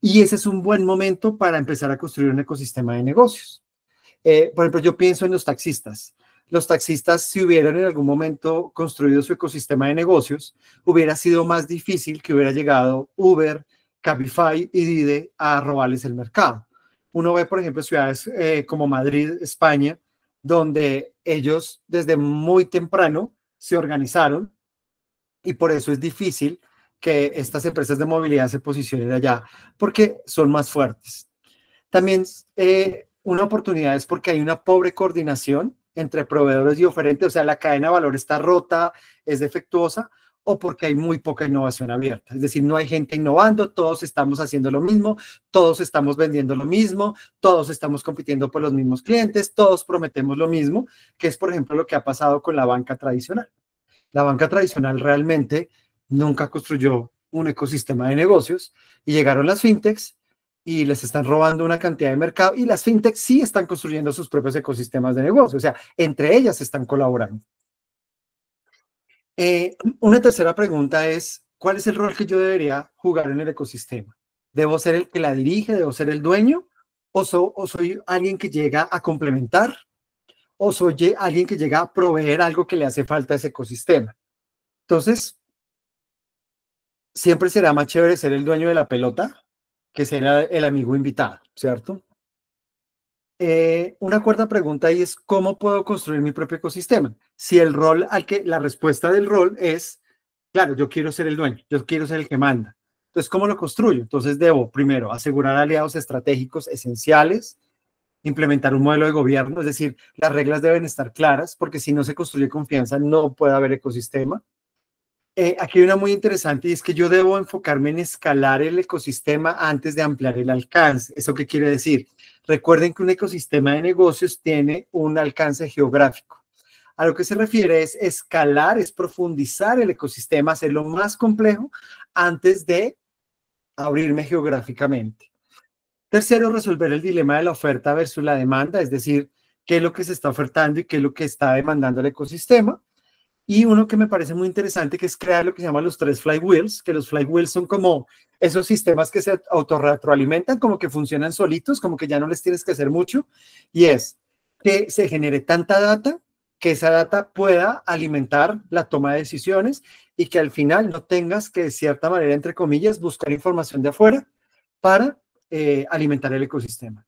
Y ese es un buen momento para empezar a construir un ecosistema de negocios. Por ejemplo, yo pienso en los taxistas. Los taxistas, si hubieran en algún momento construido su ecosistema de negocios, hubiera sido más difícil que hubiera llegado Uber, Cabify y Dide a robarles el mercado. Uno ve, por ejemplo, ciudades como Madrid, España, donde ellos desde muy temprano se organizaron y por eso es difícil que estas empresas de movilidad se posicionen allá, porque son más fuertes. También una oportunidad es porque hay una pobre coordinación entre proveedores y oferentes, o sea, la cadena de valor está rota, es defectuosa, o porque hay muy poca innovación abierta. Es decir, no hay gente innovando, todos estamos haciendo lo mismo, todos estamos vendiendo lo mismo, todos estamos compitiendo por los mismos clientes, todos prometemos lo mismo, que es, por ejemplo, lo que ha pasado con la banca tradicional. La banca tradicional realmente nunca construyó un ecosistema de negocios y llegaron las fintechs y les están robando una cantidad de mercado y las fintechs sí están construyendo sus propios ecosistemas de negocio, o sea, entre ellas están colaborando. Una tercera pregunta es, ¿cuál es el rol que yo debería jugar en el ecosistema? ¿Debo ser el que la dirige? ¿Debo ser el dueño? ¿O soy alguien que llega a complementar? ¿O soy alguien que llega a proveer algo que le hace falta a ese ecosistema? Entonces, siempre será más chévere ser el dueño de la pelota que ser el amigo invitado, ¿cierto? Una cuarta pregunta ahí es, ¿cómo puedo construir mi propio ecosistema? Si el rol la respuesta del rol es, claro, yo quiero ser el dueño, yo quiero ser el que manda. Entonces, ¿cómo lo construyo? Entonces, debo primero asegurar aliados estratégicos esenciales, implementar un modelo de gobierno, es decir, las reglas deben estar claras, porque si no se construye confianza, no puede haber ecosistema. Aquí hay una muy interesante y es que yo debo enfocarme en escalar el ecosistema antes de ampliar el alcance. ¿Eso qué quiere decir? Recuerden que un ecosistema de negocios tiene un alcance geográfico. A lo que se refiere es escalar, es profundizar el ecosistema, hacerlo más complejo antes de abrirme geográficamente. Tercero, resolver el dilema de la oferta versus la demanda, es decir, qué es lo que se está ofertando y qué es lo que está demandando el ecosistema. Y uno que me parece muy interesante, que es crear lo que se llama los 3 flywheels, que los flywheels son como esos sistemas que se autorretroalimentan, como que funcionan solitos, como que ya no les tienes que hacer mucho, y es que se genere tanta data, que esa data pueda alimentar la toma de decisiones y que al final no tengas que, de cierta manera, entre comillas, buscar información de afuera para alimentar el ecosistema.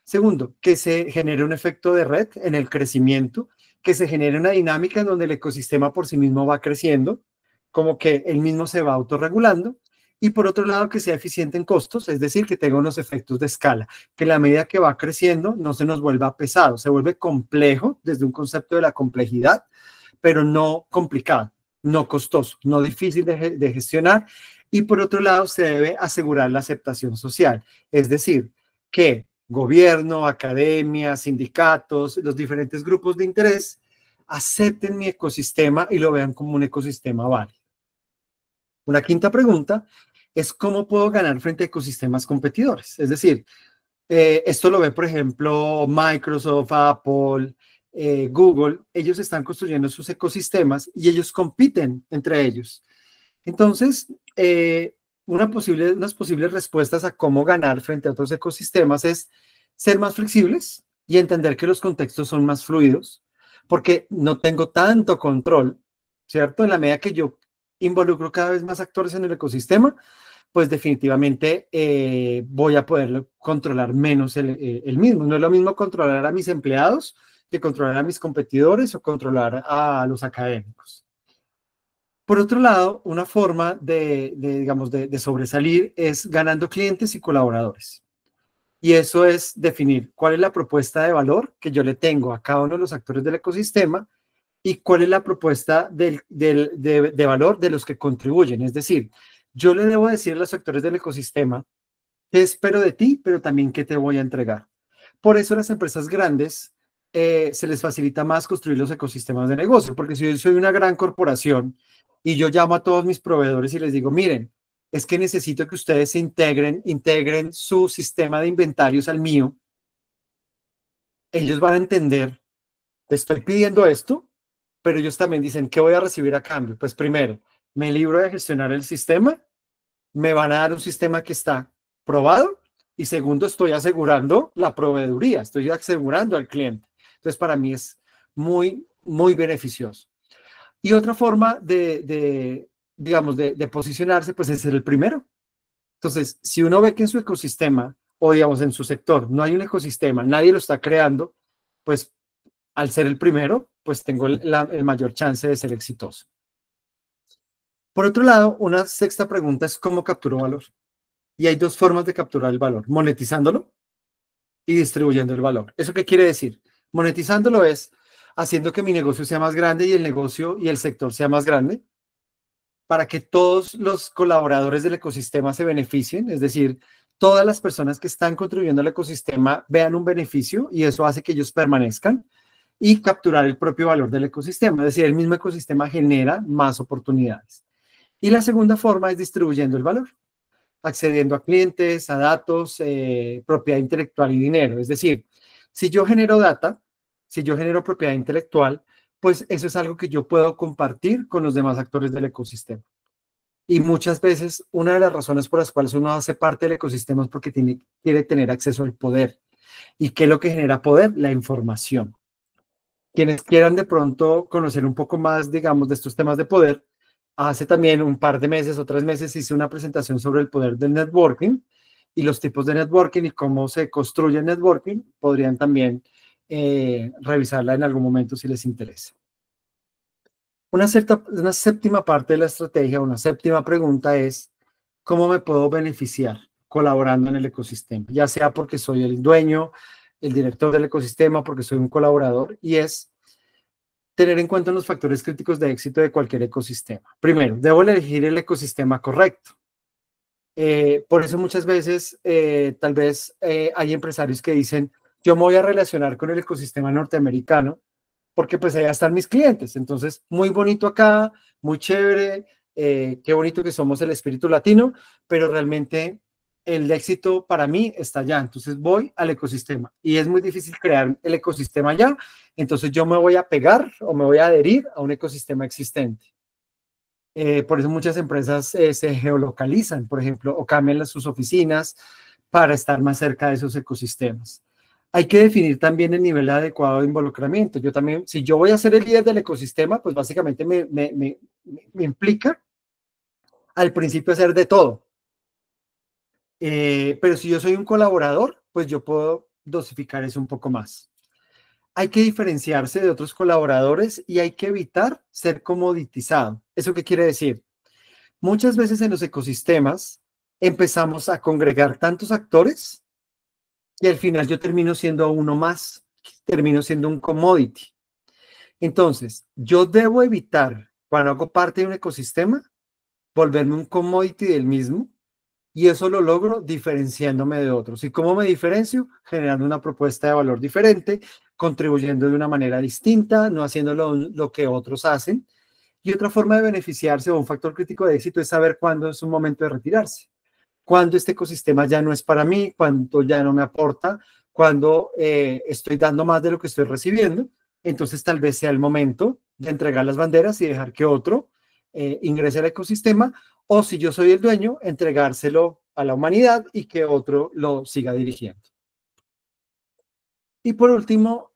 Segundo, que se genere un efecto de red en el crecimiento, que se genere una dinámica en donde el ecosistema por sí mismo va creciendo, como que él mismo se va autorregulando. Y por otro lado, que sea eficiente en costos, es decir, que tenga unos efectos de escala, que la medida que va creciendo no se nos vuelva pesado, se vuelve complejo desde un concepto de la complejidad, pero no complicado, no costoso, no difícil de gestionar. Y por otro lado, se debe asegurar la aceptación social, es decir, que gobierno, academia, sindicatos, los diferentes grupos de interés acepten mi ecosistema y lo vean como un ecosistema válido. Una quinta pregunta es cómo puedo ganar frente a ecosistemas competidores. Es decir, esto lo ve, por ejemplo, Microsoft, Apple, Google. Ellos están construyendo sus ecosistemas y ellos compiten entre ellos. Entonces, unas posibles respuestas a cómo ganar frente a otros ecosistemas es ser más flexibles y entender que los contextos son más fluidos, porque no tengo tanto control, ¿cierto? En la medida que yo involucro cada vez más actores en el ecosistema, pues definitivamente voy a poder controlar menos el mismo. No es lo mismo controlar a mis empleados que controlar a mis competidores o controlar a los académicos. Por otro lado, una forma digamos, de sobresalir es ganando clientes y colaboradores. Y eso es definir cuál es la propuesta de valor que yo le tengo a cada uno de los actores del ecosistema y cuál es la propuesta de valor de los que contribuyen. Es decir, yo le debo decir a los actores del ecosistema qué espero de ti, pero también qué te voy a entregar. Por eso a las empresas grandes se les facilita más construir los ecosistemas de negocio, porque si yo soy una gran corporación y yo llamo a todos mis proveedores y les digo, miren, es que necesito que ustedes se integren su sistema de inventarios al mío, ellos van a entender, te estoy pidiendo esto, pero ellos también dicen, ¿qué voy a recibir a cambio? Pues primero, me libro de gestionar el sistema, me van a dar un sistema que está probado y segundo, estoy asegurando la proveeduría, estoy asegurando al cliente. Entonces, para mí es muy, muy beneficioso. Y otra forma digamos, de posicionarse, pues es ser el primero. Entonces, si uno ve que en su ecosistema o, digamos, en su sector no hay un ecosistema, nadie lo está creando, pues al ser el primero, pues tengo el mayor chance de ser exitoso. Por otro lado, una sexta pregunta es cómo capturo valor. Y hay dos formas de capturar el valor, monetizándolo y distribuyendo el valor. ¿Eso qué quiere decir? Monetizándolo es haciendo que mi negocio sea más grande y el negocio y el sector sea más grande para que todos los colaboradores del ecosistema se beneficien, es decir, todas las personas que están contribuyendo al ecosistema vean un beneficio y eso hace que ellos permanezcan y capturar el propio valor del ecosistema, es decir, el mismo ecosistema genera más oportunidades. Y la segunda forma es distribuyendo el valor, accediendo a clientes, a datos, propiedad intelectual y dinero. Es decir, si yo genero data, si yo genero propiedad intelectual, pues eso es algo que yo puedo compartir con los demás actores del ecosistema. Y muchas veces una de las razones por las cuales uno hace parte del ecosistema es porque quiere tener acceso al poder. ¿Y qué es lo que genera poder? La información. Quienes quieran de pronto conocer un poco más, digamos, de estos temas de poder, hace también un par de meses o 3 meses hice una presentación sobre el poder del networking y los tipos de networking y cómo se construye el networking. Podrían también revisarla en algún momento si les interesa. Una séptima parte de la estrategia, una séptima pregunta es, ¿cómo me puedo beneficiar colaborando en el ecosistema? Ya sea porque soy el dueño, el director del ecosistema, porque soy un colaborador, y es tener en cuenta los factores críticos de éxito de cualquier ecosistema. Primero, debo elegir el ecosistema correcto. Por eso muchas veces, tal vez hay empresarios que dicen, yo me voy a relacionar con el ecosistema norteamericano, porque pues allá están mis clientes. Entonces, muy bonito acá, muy chévere, qué bonito que somos el espíritu latino, pero realmente el éxito para mí está allá. Entonces voy al ecosistema y es muy difícil crear el ecosistema allá. Entonces yo me voy a pegar o me voy a adherir a un ecosistema existente. Por eso muchas empresas se geolocalizan, por ejemplo, o cambian sus oficinas para estar más cerca de esos ecosistemas. Hay que definir también el nivel adecuado de involucramiento. Yo también, si yo voy a ser el líder del ecosistema, pues básicamente me implica al principio hacer de todo. Pero si yo soy un colaborador, pues yo puedo dosificar eso un poco más. Hay que diferenciarse de otros colaboradores y hay que evitar ser comoditizado. ¿Eso qué quiere decir? Muchas veces en los ecosistemas empezamos a congregar tantos actores y al final yo termino siendo uno más, termino siendo un commodity. Entonces, yo debo evitar, cuando hago parte de un ecosistema, volverme un commodity del mismo, y eso lo logro diferenciándome de otros. ¿Y cómo me diferencio? Generando una propuesta de valor diferente, contribuyendo de una manera distinta, no haciendo lo que otros hacen. Y otra forma de beneficiarse o un factor crítico de éxito es saber cuándo es un momento de retirarse, cuando este ecosistema ya no es para mí, cuando ya no me aporta, cuando estoy dando más de lo que estoy recibiendo. Entonces tal vez sea el momento de entregar las banderas y dejar que otro ingrese al ecosistema, o si yo soy el dueño, entregárselo a la humanidad y que otro lo siga dirigiendo. Y por último,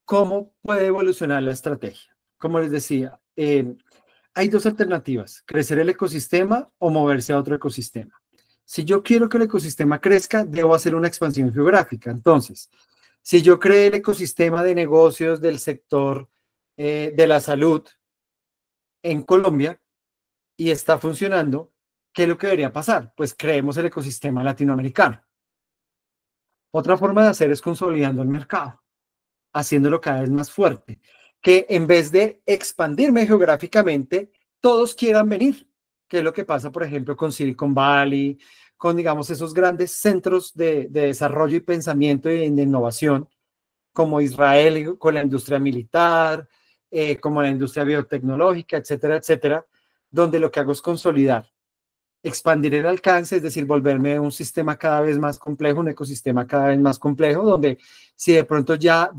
¿cómo puede evolucionar la estrategia? Como les decía, hay dos alternativas, crecer el ecosistema o moverse a otro ecosistema. Si yo quiero que el ecosistema crezca, debo hacer una expansión geográfica. Entonces, si yo creé el ecosistema de negocios del sector de la salud en Colombia y está funcionando, ¿qué es lo que debería pasar? Pues creemos el ecosistema latinoamericano. Otra forma de hacer es consolidando el mercado, haciéndolo cada vez más fuerte, que en vez de expandirme geográficamente, todos quieran venir, que es lo que pasa, por ejemplo, con Silicon Valley, con, digamos, esos grandes centros de desarrollo y pensamiento y de innovación, como Israel, con la industria militar, como la industria biotecnológica, etcétera, etcétera, donde lo que hago es consolidar, expandir el alcance, es decir, volverme un sistema cada vez más complejo, un ecosistema cada vez más complejo, donde si de pronto ya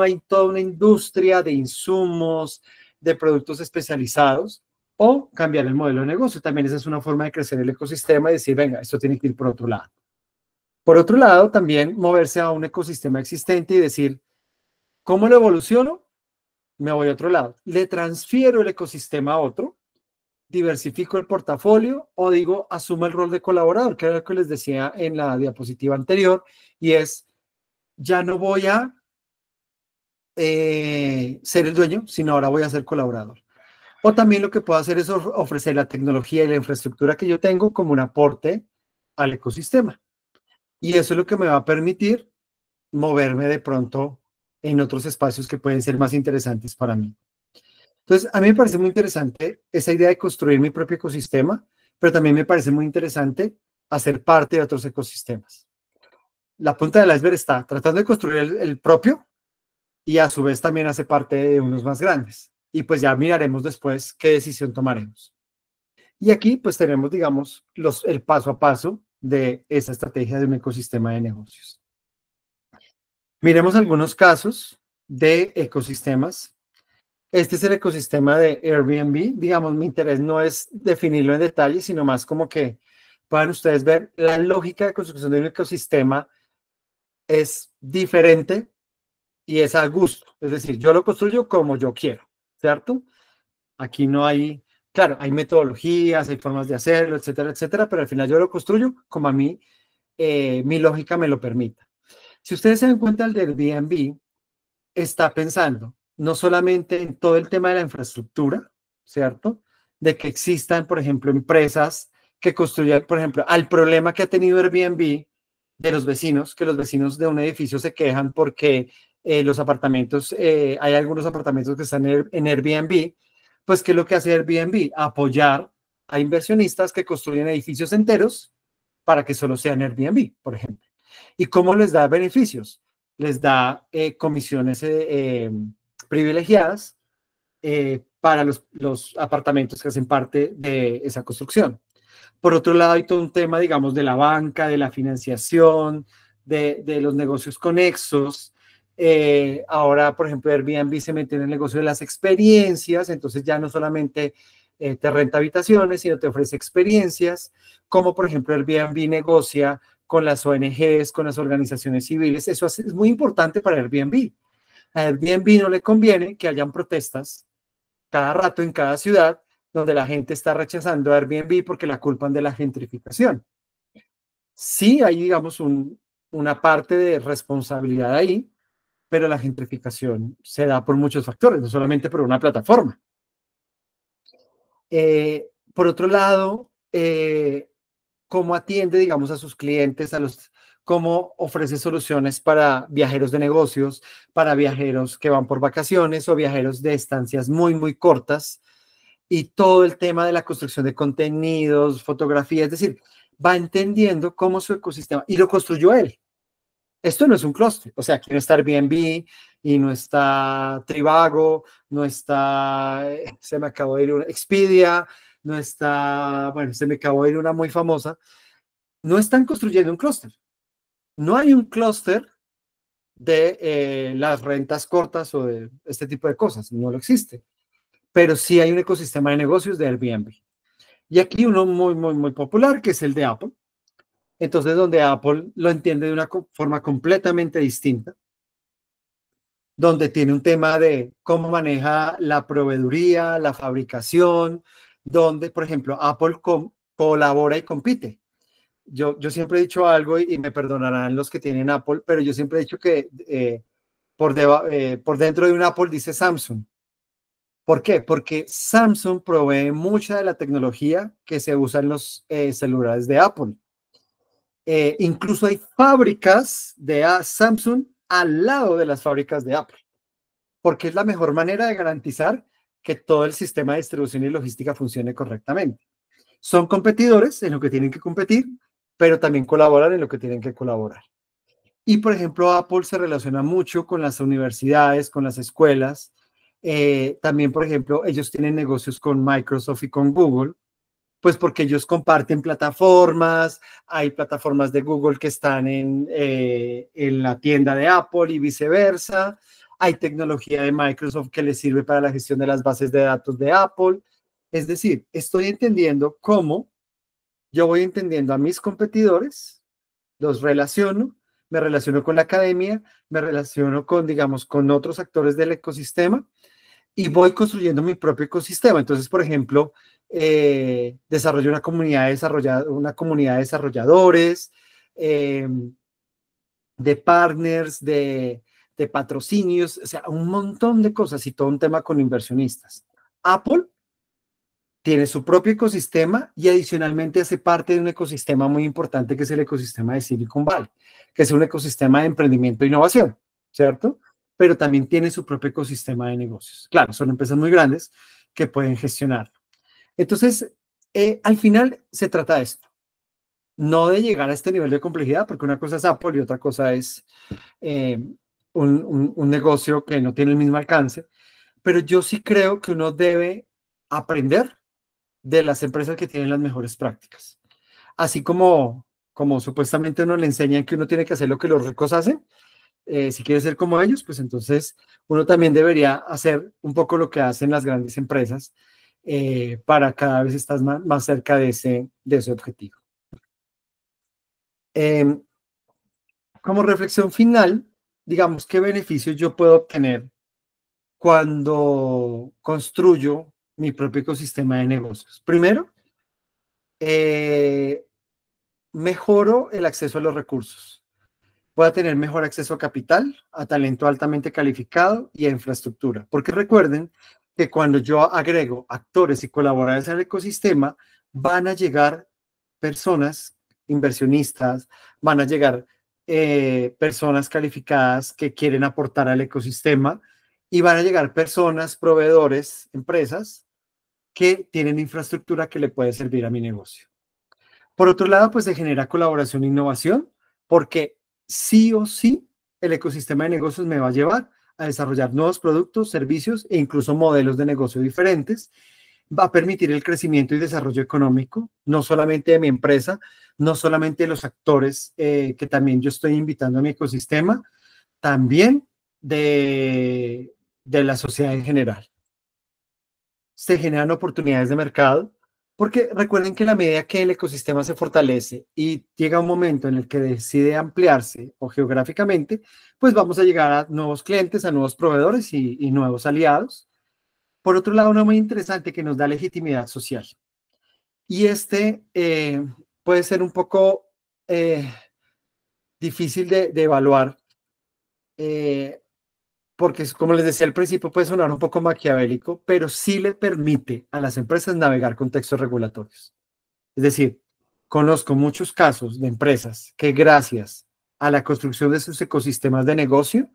hay toda una industria de insumos, de productos especializados, o cambiar el modelo de negocio. También esa es una forma de crecer el ecosistema y decir, venga, esto tiene que ir por otro lado. Por otro lado, también moverse a un ecosistema existente y decir, ¿cómo lo evoluciono? Me voy a otro lado. Le transfiero el ecosistema a otro, diversifico el portafolio o digo, asumo el rol de colaborador, que era lo que les decía en la diapositiva anterior, y es, ya no voy a ser el dueño, sino ahora voy a ser colaborador. O también lo que puedo hacer es ofrecer la tecnología y la infraestructura que yo tengo como un aporte al ecosistema. Y eso es lo que me va a permitir moverme de pronto en otros espacios que pueden ser más interesantes para mí. Entonces, a mí me parece muy interesante esa idea de construir mi propio ecosistema, pero también me parece muy interesante hacer parte de otros ecosistemas. La punta del iceberg está tratando de construir el propio y a su vez también hace parte de unos más grandes. Y pues ya miraremos después qué decisión tomaremos. Y aquí pues tenemos, digamos, el paso a paso de esa estrategia de un ecosistema de negocios. Miremos algunos casos de ecosistemas Este es el ecosistema de Airbnb. Digamos, mi interés no es definirlo en detalle, sino más como que puedan ustedes ver la lógica de construcción de un ecosistema es diferente y es a gusto. Es decir, yo lo construyo como yo quiero, ¿cierto? Aquí no hay, claro, hay metodologías, hay formas de hacerlo, etcétera, etcétera, pero al final yo lo construyo como a mí, mi lógica me lo permita. Si ustedes se dan cuenta, el de Airbnb está pensando no solamente en todo el tema de la infraestructura, ¿cierto? De que existan, por ejemplo, empresas que construyan, por ejemplo, al problema que ha tenido Airbnb de los vecinos, que los vecinos de un edificio se quejan porque los apartamentos, hay algunos apartamentos que están en Airbnb, pues ¿qué es lo que hace Airbnb? Apoyar a inversionistas que construyen edificios enteros para que solo sean Airbnb, por ejemplo. ¿Y cómo les da beneficios? Les da comisiones privilegiadas para los apartamentos que hacen parte de esa construcción. Por otro lado, hay todo un tema, digamos, de la banca, de la financiación, de los negocios conexos. Ahora, por ejemplo, Airbnb se mete en el negocio de las experiencias, entonces ya no solamente te renta habitaciones, sino te ofrece experiencias, como por ejemplo Airbnb negocia con las ONGs, con las organizaciones civiles. Eso es muy importante para Airbnb. A Airbnb no le conviene que hayan protestas cada rato en cada ciudad donde la gente está rechazando Airbnb porque la culpan de la gentrificación. Sí hay, digamos, una parte de responsabilidad ahí, pero la gentrificación se da por muchos factores, no solamente por una plataforma. Por otro lado, cómo atiende, digamos, a sus clientes, cómo ofrece soluciones para viajeros de negocios, para viajeros que van por vacaciones o viajeros de estancias muy, muy cortas, y todo el tema de la construcción de contenidos, fotografía, es decir, va entendiendo cómo su ecosistema, y lo construyó él. Esto no es un clúster, o sea, aquí no está Airbnb y no está Trivago, no está, se me acabó de ir una Expedia, no está, bueno, se me acabó de ir una muy famosa. No están construyendo un clúster. No hay un clúster de las rentas cortas o de este tipo de cosas, no lo existe. Pero sí hay un ecosistema de negocios de Airbnb. Y aquí uno muy, muy, muy popular, que es el de Apple. Entonces, donde Apple lo entiende de una forma completamente distinta, donde tiene un tema de cómo maneja la proveeduría, la fabricación, donde, por ejemplo, Apple colabora y compite. Yo siempre he dicho algo y me perdonarán los que tienen Apple, pero yo siempre he dicho que por dentro de un Apple dice Samsung. ¿Por qué? Porque Samsung provee mucha de la tecnología que se usa en los celulares de Apple. Incluso hay fábricas de Samsung al lado de las fábricas de Apple, porque es la mejor manera de garantizar que todo el sistema de distribución y logística funcione correctamente. Son competidores en lo que tienen que competir, pero también colaboran en lo que tienen que colaborar. Y, por ejemplo, Apple se relaciona mucho con las universidades, con las escuelas. También, por ejemplo, ellos tienen negocios con Microsoft y con Google, pues porque ellos comparten plataformas, hay plataformas de Google que están en la tienda de Apple y viceversa, hay tecnología de Microsoft que les sirve para la gestión de las bases de datos de Apple. Es decir, estoy entendiendo cómo yo voy entendiendo a mis competidores, los relaciono, me relaciono con la academia, me relaciono con, digamos, con otros actores del ecosistema y voy construyendo mi propio ecosistema. Entonces, por ejemplo, desarrollo una comunidad de desarrolladores, de partners, de patrocinios, o sea, un montón de cosas y todo un tema con inversionistas. Apple tiene su propio ecosistema y adicionalmente hace parte de un ecosistema muy importante que es el ecosistema de Silicon Valley, que es un ecosistema de emprendimiento e innovación, ¿cierto? Pero también tiene su propio ecosistema de negocios. Claro, son empresas muy grandes que pueden gestionar. Entonces, al final se trata de esto, no de llegar a este nivel de complejidad, porque una cosa es Apple y otra cosa es eh, un negocio que no tiene el mismo alcance, pero yo sí creo que uno debe aprender de las empresas que tienen las mejores prácticas. Así como supuestamente uno le enseñan que uno tiene que hacer lo que los ricos hacen, si quiere ser como ellos, pues entonces uno también debería hacer un poco lo que hacen las grandes empresas para cada vez estar más cerca de ese objetivo. Em, Como reflexión final, digamos, ¿qué beneficios yo puedo obtener cuando construyo mi propio ecosistema de negocios? Primero, eh, mejoro el acceso a los recursos. Voy a tener mejor acceso a capital, a talento altamente calificado y a infraestructura. Porque recuerden que cuando yo agrego actores y colaboradores al ecosistema, van a llegar personas, inversionistas, van a llegar personas calificadas que quieren aportar al ecosistema y van a llegar personas, proveedores, empresas que tienen infraestructura que le puede servir a mi negocio. Por otro lado, pues se genera colaboración e innovación, porque sí o sí el ecosistema de negocios me va a llevar a desarrollar nuevos productos, servicios e incluso modelos de negocio diferentes. Va a permitir el crecimiento y desarrollo económico, no solamente de mi empresa, no solamente de los actores que también yo estoy invitando a mi ecosistema, también de la sociedad en general. Se generan oportunidades de mercado, porque recuerden que a la medida que el ecosistema se fortalece y llega un momento en el que decide ampliarse o geográficamente, pues vamos a llegar a nuevos clientes, a nuevos proveedores y nuevos aliados. Por otro lado, uno muy interesante que nos da legitimidad social. Y puede ser un poco difícil de evaluar, eh, porque como les decía al principio, puede sonar un poco maquiavélico, pero sí le permite a las empresas navegar con textos regulatorios. Es decir, conozco muchos casos de empresas que gracias a la construcción de sus ecosistemas de negocio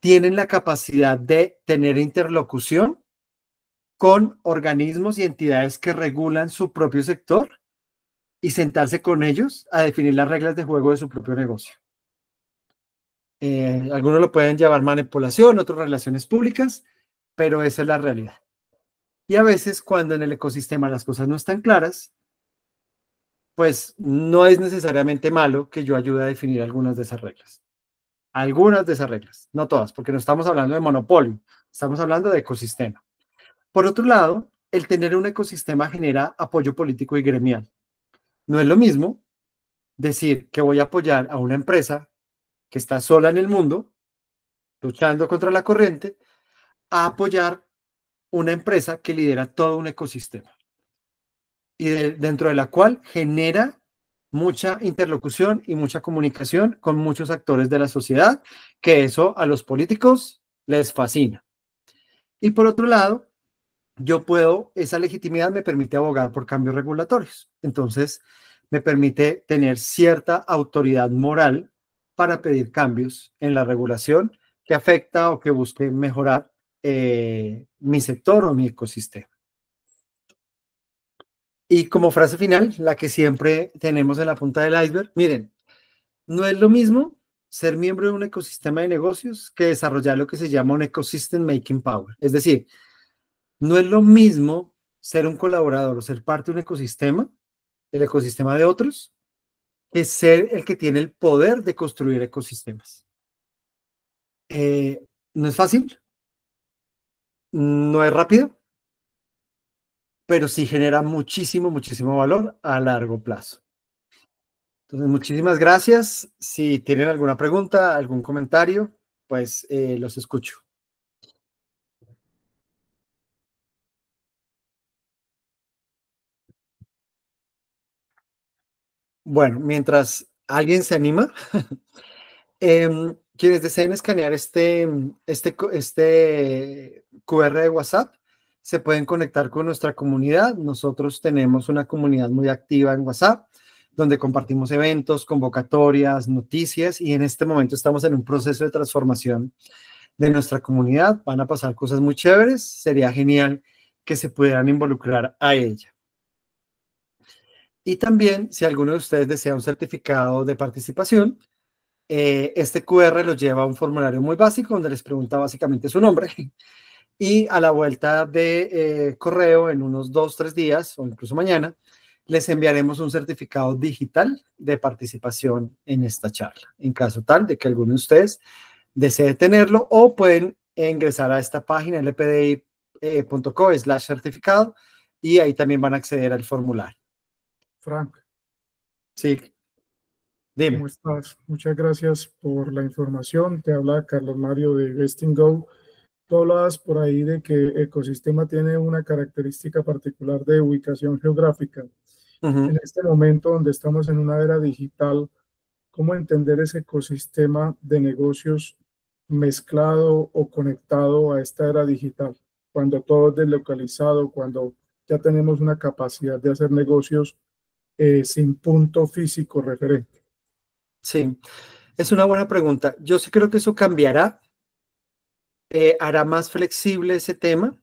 tienen la capacidad de tener interlocución con organismos y entidades que regulan su propio sector y sentarse con ellos a definir las reglas de juego de su propio negocio. Algunos lo pueden llamar manipulación, otros relaciones públicas, pero esa es la realidad. Y a veces cuando en el ecosistema las cosas no están claras, pues no es necesariamente malo que yo ayude a definir algunas de esas reglas. Algunas de esas reglas, no todas, porque no estamos hablando de monopolio, estamos hablando de ecosistema. Por otro lado, el tener un ecosistema genera apoyo político y gremial. No es lo mismo decir que voy a apoyar a una empresa que está sola en el mundo, luchando contra la corriente, a apoyar una empresa que lidera todo un ecosistema y dentro de la cual genera mucha interlocución y mucha comunicación con muchos actores de la sociedad, que eso a los políticos les fascina. Y por otro lado, esa legitimidad me permite abogar por cambios regulatorios. Entonces, me permite tener cierta autoridad moral para pedir cambios en la regulación que afecta o que busque mejorar mi sector o mi ecosistema. Y como frase final, la que siempre tenemos en la punta del iceberg, miren, no es lo mismo ser miembro de un ecosistema de negocios que desarrollar lo que se llama un ecosystem making power. Es decir, no es lo mismo ser un colaborador o ser parte de un ecosistema, el ecosistema de otros, que ser el que tiene el poder de construir ecosistemas. No es fácil, no es rápido, pero sí genera muchísimo, muchísimo valor a largo plazo. Entonces, muchísimas gracias. Si tienen alguna pregunta, algún comentario, pues los escucho. Bueno, mientras alguien se anima, quienes deseen escanear este QR de WhatsApp, se pueden conectar con nuestra comunidad. Nosotros tenemos una comunidad muy activa en WhatsApp, donde compartimos eventos, convocatorias, noticias, y en este momento estamos en un proceso de transformación de nuestra comunidad. Van a pasar cosas muy chéveres. Sería genial que se pudieran involucrar a ella. Y también, si alguno de ustedes desea un certificado de participación, este QR lo lleva a un formulario muy básico donde les pregunta básicamente su nombre y a la vuelta de correo en unos 2-3 días o incluso mañana les enviaremos un certificado digital de participación en esta charla, en caso tal de que alguno de ustedes desee tenerlo, o pueden ingresar a esta página lpdi.co/certificado y ahí también van a acceder al formulario. Frank, Sí, ¿cómo dime. estás? Muchas gracias por la información. Te habla Carlos Mario de Vestingo. Tú hablabas por ahí de que el ecosistema tiene una característica particular de ubicación geográfica. Ujú. En este momento donde estamos en una era digital, ¿cómo entender ese ecosistema de negocios mezclado o conectado a esta era digital? Cuando todo es deslocalizado, cuando ya tenemos una capacidad de hacer negocios sin punto físico referente. Sí, es una buena pregunta. Yo sí creo que eso cambiará, hará más flexible ese tema,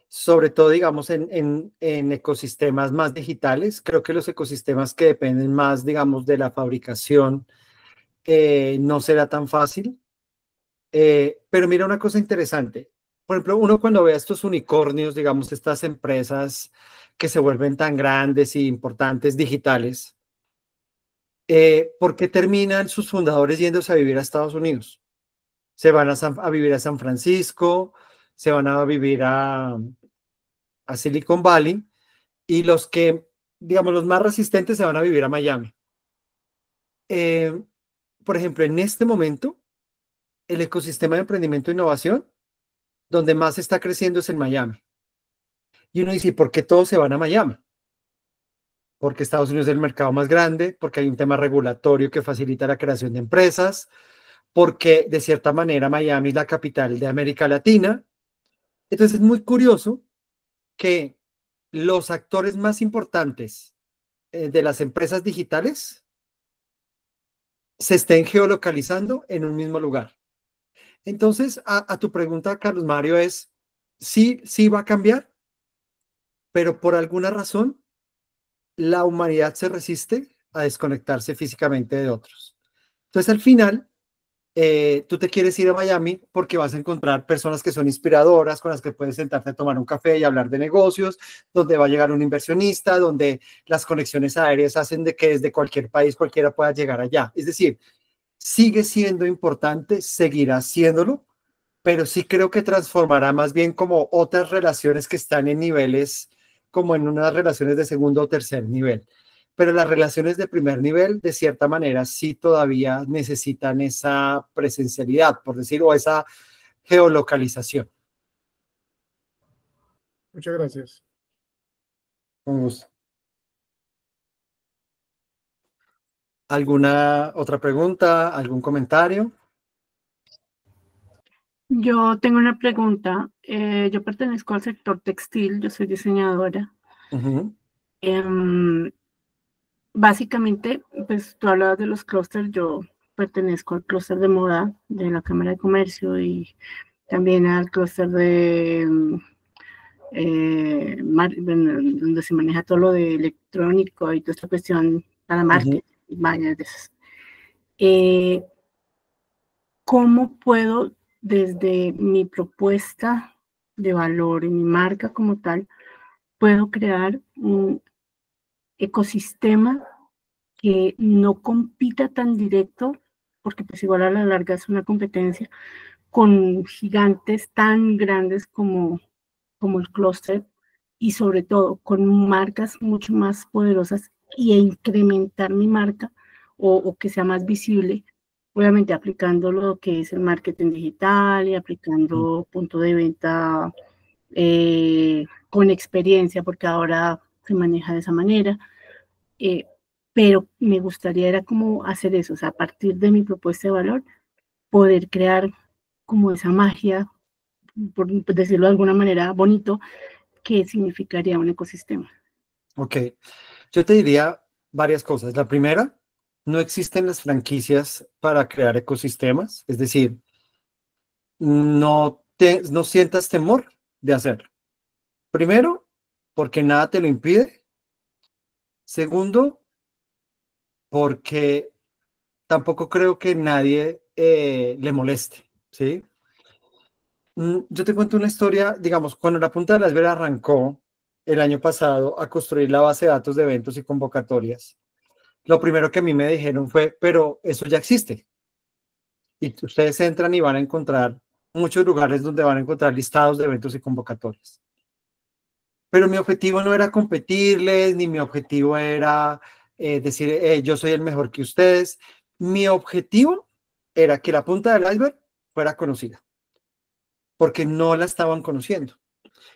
sobre todo, digamos, en ecosistemas más digitales. Creo que los ecosistemas que dependen más, digamos, de la fabricación, no será tan fácil. Pero mira una cosa interesante. Por ejemplo, uno cuando ve a estos unicornios, digamos, estas empresas que se vuelven tan grandes y importantes digitales, ¿por qué terminan sus fundadores yéndose a vivir a Estados Unidos? Se van a vivir a San Francisco, se van a vivir a Silicon Valley, y los que, digamos, los más resistentes se van a vivir a Miami. Eh, por ejemplo, en este momento, el ecosistema de emprendimiento e innovación, donde más está creciendo es en Miami. Y uno dice, ¿por qué todos se van a Miami? Porque Estados Unidos es el mercado más grande, porque hay un tema regulatorio que facilita la creación de empresas, porque de cierta manera Miami es la capital de América Latina. Entonces es muy curioso que los actores más importantes de las empresas digitales se estén geolocalizando en un mismo lugar. Entonces, a tu pregunta, Carlos Mario, es, sí, sí va a cambiar, pero por alguna razón la humanidad se resiste a desconectarse físicamente de otros. Entonces, al final, tú te quieres ir a Miami porque vas a encontrar personas que son inspiradoras, con las que puedes sentarte a tomar un café y hablar de negocios, donde va a llegar un inversionista, donde las conexiones aéreas hacen de que desde cualquier país cualquiera pueda llegar allá. Es decir, sigue siendo importante, seguirá siéndolo, pero sí creo que transformará más bien como otras relaciones que están en niveles, como en unas relaciones de segundo o tercer nivel. Pero las relaciones de primer nivel, de cierta manera, sí todavía necesitan esa presencialidad, por decir, o esa geolocalización. Muchas gracias. Con gusto. ¿Alguna otra pregunta? ¿Algún comentario? Yo tengo una pregunta. Yo pertenezco al sector textil, yo soy diseñadora. Uh-huh. Básicamente, pues tú hablabas de los clústeres, yo pertenezco al clúster de moda de la Cámara de Comercio y también al clúster de donde se maneja todo lo de electrónico y toda esta cuestión para marketing, vaya de esas. ¿Cómo puedo, desde mi propuesta de valor y mi marca como tal, puedo crear un ecosistema que no compita tan directo, porque pues igual a la larga es una competencia, con gigantes tan grandes como el clúster, y sobre todo con marcas mucho más poderosas, y incrementar mi marca o que sea más visible, obviamente aplicando lo que es el marketing digital y aplicando punto de venta con experiencia, porque ahora se maneja de esa manera. Pero me gustaría era como hacer eso, o sea, a partir de mi propuesta de valor, poder crear como esa magia, por decirlo de alguna manera bonito, que significaría un ecosistema. Ok, yo te diría varias cosas. La primera, no existen las franquicias para crear ecosistemas, es decir, no sientas temor de hacerlo. Primero, porque nada te lo impide. Segundo, porque tampoco creo que nadie le moleste, ¿sí? Yo te cuento una historia, digamos, cuando la Punta de las Veras arrancó el año pasado a construir la base de datos de eventos y convocatorias, lo primero que a mí me dijeron fue, pero eso ya existe. Y ustedes entran y van a encontrar muchos lugares donde van a encontrar listados de eventos y convocatorias. Pero mi objetivo no era competirles, ni mi objetivo era decir, yo soy el mejor que ustedes. Mi objetivo era que la punta del iceberg fuera conocida, porque no la estaban conociendo.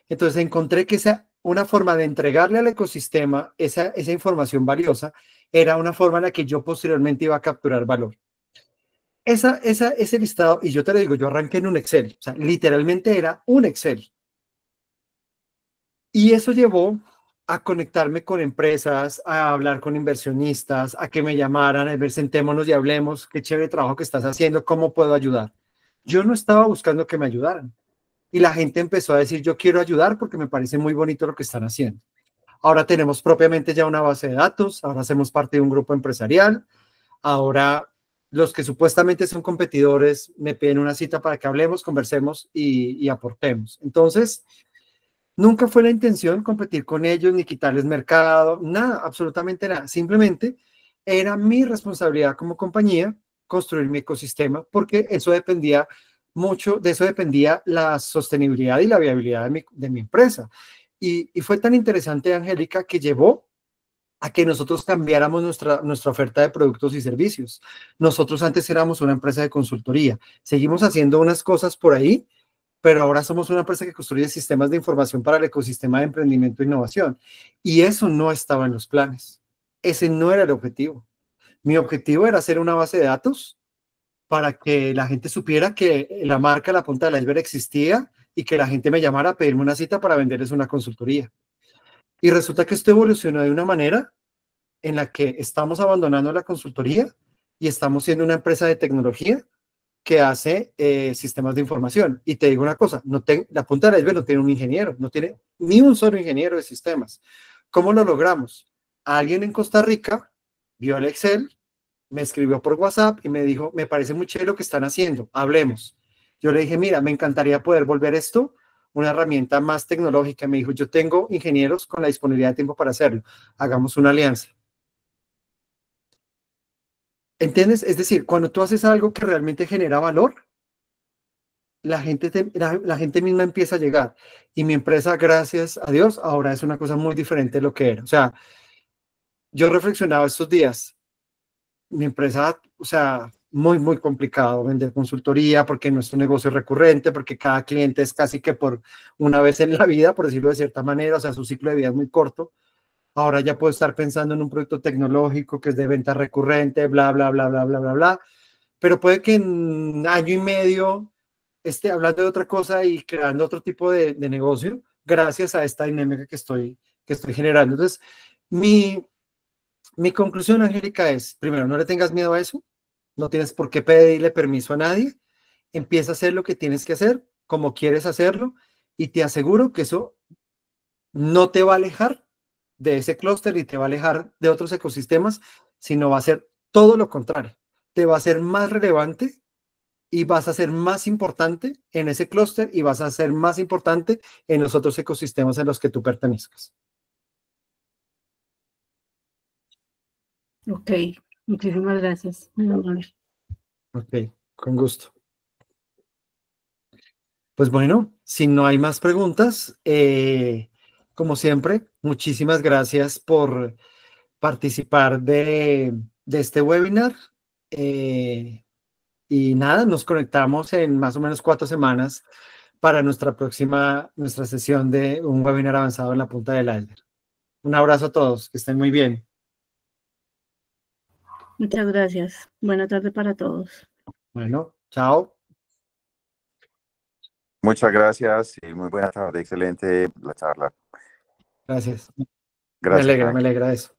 Entonces encontré que una forma de entregarle al ecosistema esa información valiosa era una forma en la que yo posteriormente iba a capturar valor. Ese listado, y yo te lo digo, yo arranqué en un Excel, o sea, literalmente era un Excel. Y eso llevó a conectarme con empresas, a hablar con inversionistas, a que me llamaran, a ver, sentémonos y hablemos, qué chévere trabajo que estás haciendo, cómo puedo ayudar. Yo no estaba buscando que me ayudaran. Y la gente empezó a decir, yo quiero ayudar porque me parece muy bonito lo que están haciendo. Ahora tenemos propiamente ya una base de datos, ahora hacemos parte de un grupo empresarial, ahora los que supuestamente son competidores me piden una cita para que hablemos, conversemos y aportemos. Entonces, nunca fue la intención competir con ellos ni quitarles mercado, nada, absolutamente nada. Simplemente era mi responsabilidad como compañía construir mi ecosistema porque eso dependía mucho, de eso dependía la sostenibilidad y la viabilidad de mi empresa. Y fue tan interesante, Angélica, que llevó a que nosotros cambiáramos nuestra oferta de productos y servicios. Nosotros antes éramos una empresa de consultoría, seguimos haciendo unas cosas por ahí, pero ahora somos una empresa que construye sistemas de información para el ecosistema de emprendimiento e innovación. Y eso no estaba en los planes. Ese no era el objetivo. Mi objetivo era hacer una base de datos para que la gente supiera que la marca La Punta del Iceberg existía y que la gente me llamara a pedirme una cita para venderles una consultoría. Y resulta que esto evolucionó de una manera en la que estamos abandonando la consultoría y estamos siendo una empresa de tecnología que hace sistemas de información. Y te digo una cosa, la Punta del Iceberg no tiene un ingeniero, no tiene ni un solo ingeniero de sistemas. ¿Cómo lo logramos? Alguien en Costa Rica vio el Excel, me escribió por WhatsApp y me dijo, me parece muy chévere lo que están haciendo, hablemos. Yo le dije, mira, me encantaría poder volver esto una herramienta más tecnológica. Me dijo, yo tengo ingenieros con la disponibilidad de tiempo para hacerlo, hagamos una alianza. ¿Entiendes? Es decir, cuando tú haces algo que realmente genera valor, la gente misma empieza a llegar. Y mi empresa, gracias a Dios, ahora es una cosa muy diferente de lo que era. O sea, yo reflexionaba estos días, mi empresa, o sea, muy, muy complicado vender consultoría porque nuestro negocio es recurrente, porque cada cliente es casi que por una vez en la vida, por decirlo de cierta manera, o sea, su ciclo de vida es muy corto. Ahora ya puedo estar pensando en un producto tecnológico que es de venta recurrente, bla, bla, bla, bla, bla, bla, bla. Pero puede que en año y medio esté hablando de otra cosa y creando otro tipo de negocio gracias a esta dinámica que estoy generando. Entonces, mi conclusión, Angélica, es, primero, no le tengas miedo a eso, no tienes por qué pedirle permiso a nadie, empieza a hacer lo que tienes que hacer, como quieres hacerlo, y te aseguro que eso no te va a alejar de ese clúster y te va a alejar de otros ecosistemas, sino va a ser todo lo contrario, te va a ser más relevante y vas a ser más importante en ese clúster y vas a ser más importante en los otros ecosistemas en los que tú pertenezcas. Ok, muchísimas gracias. Ok, con gusto. Pues bueno, si no hay más preguntas, como siempre, muchísimas gracias por participar de este webinar. Y nada, nos conectamos en más o menos 4 semanas para nuestra sesión de un webinar avanzado en la punta del iceberg. Un abrazo a todos, que estén muy bien. Muchas gracias. Buena tarde para todos. Bueno, chao. Muchas gracias y muy buena tarde. Excelente la charla. Gracias. Gracias, Me alegra eso.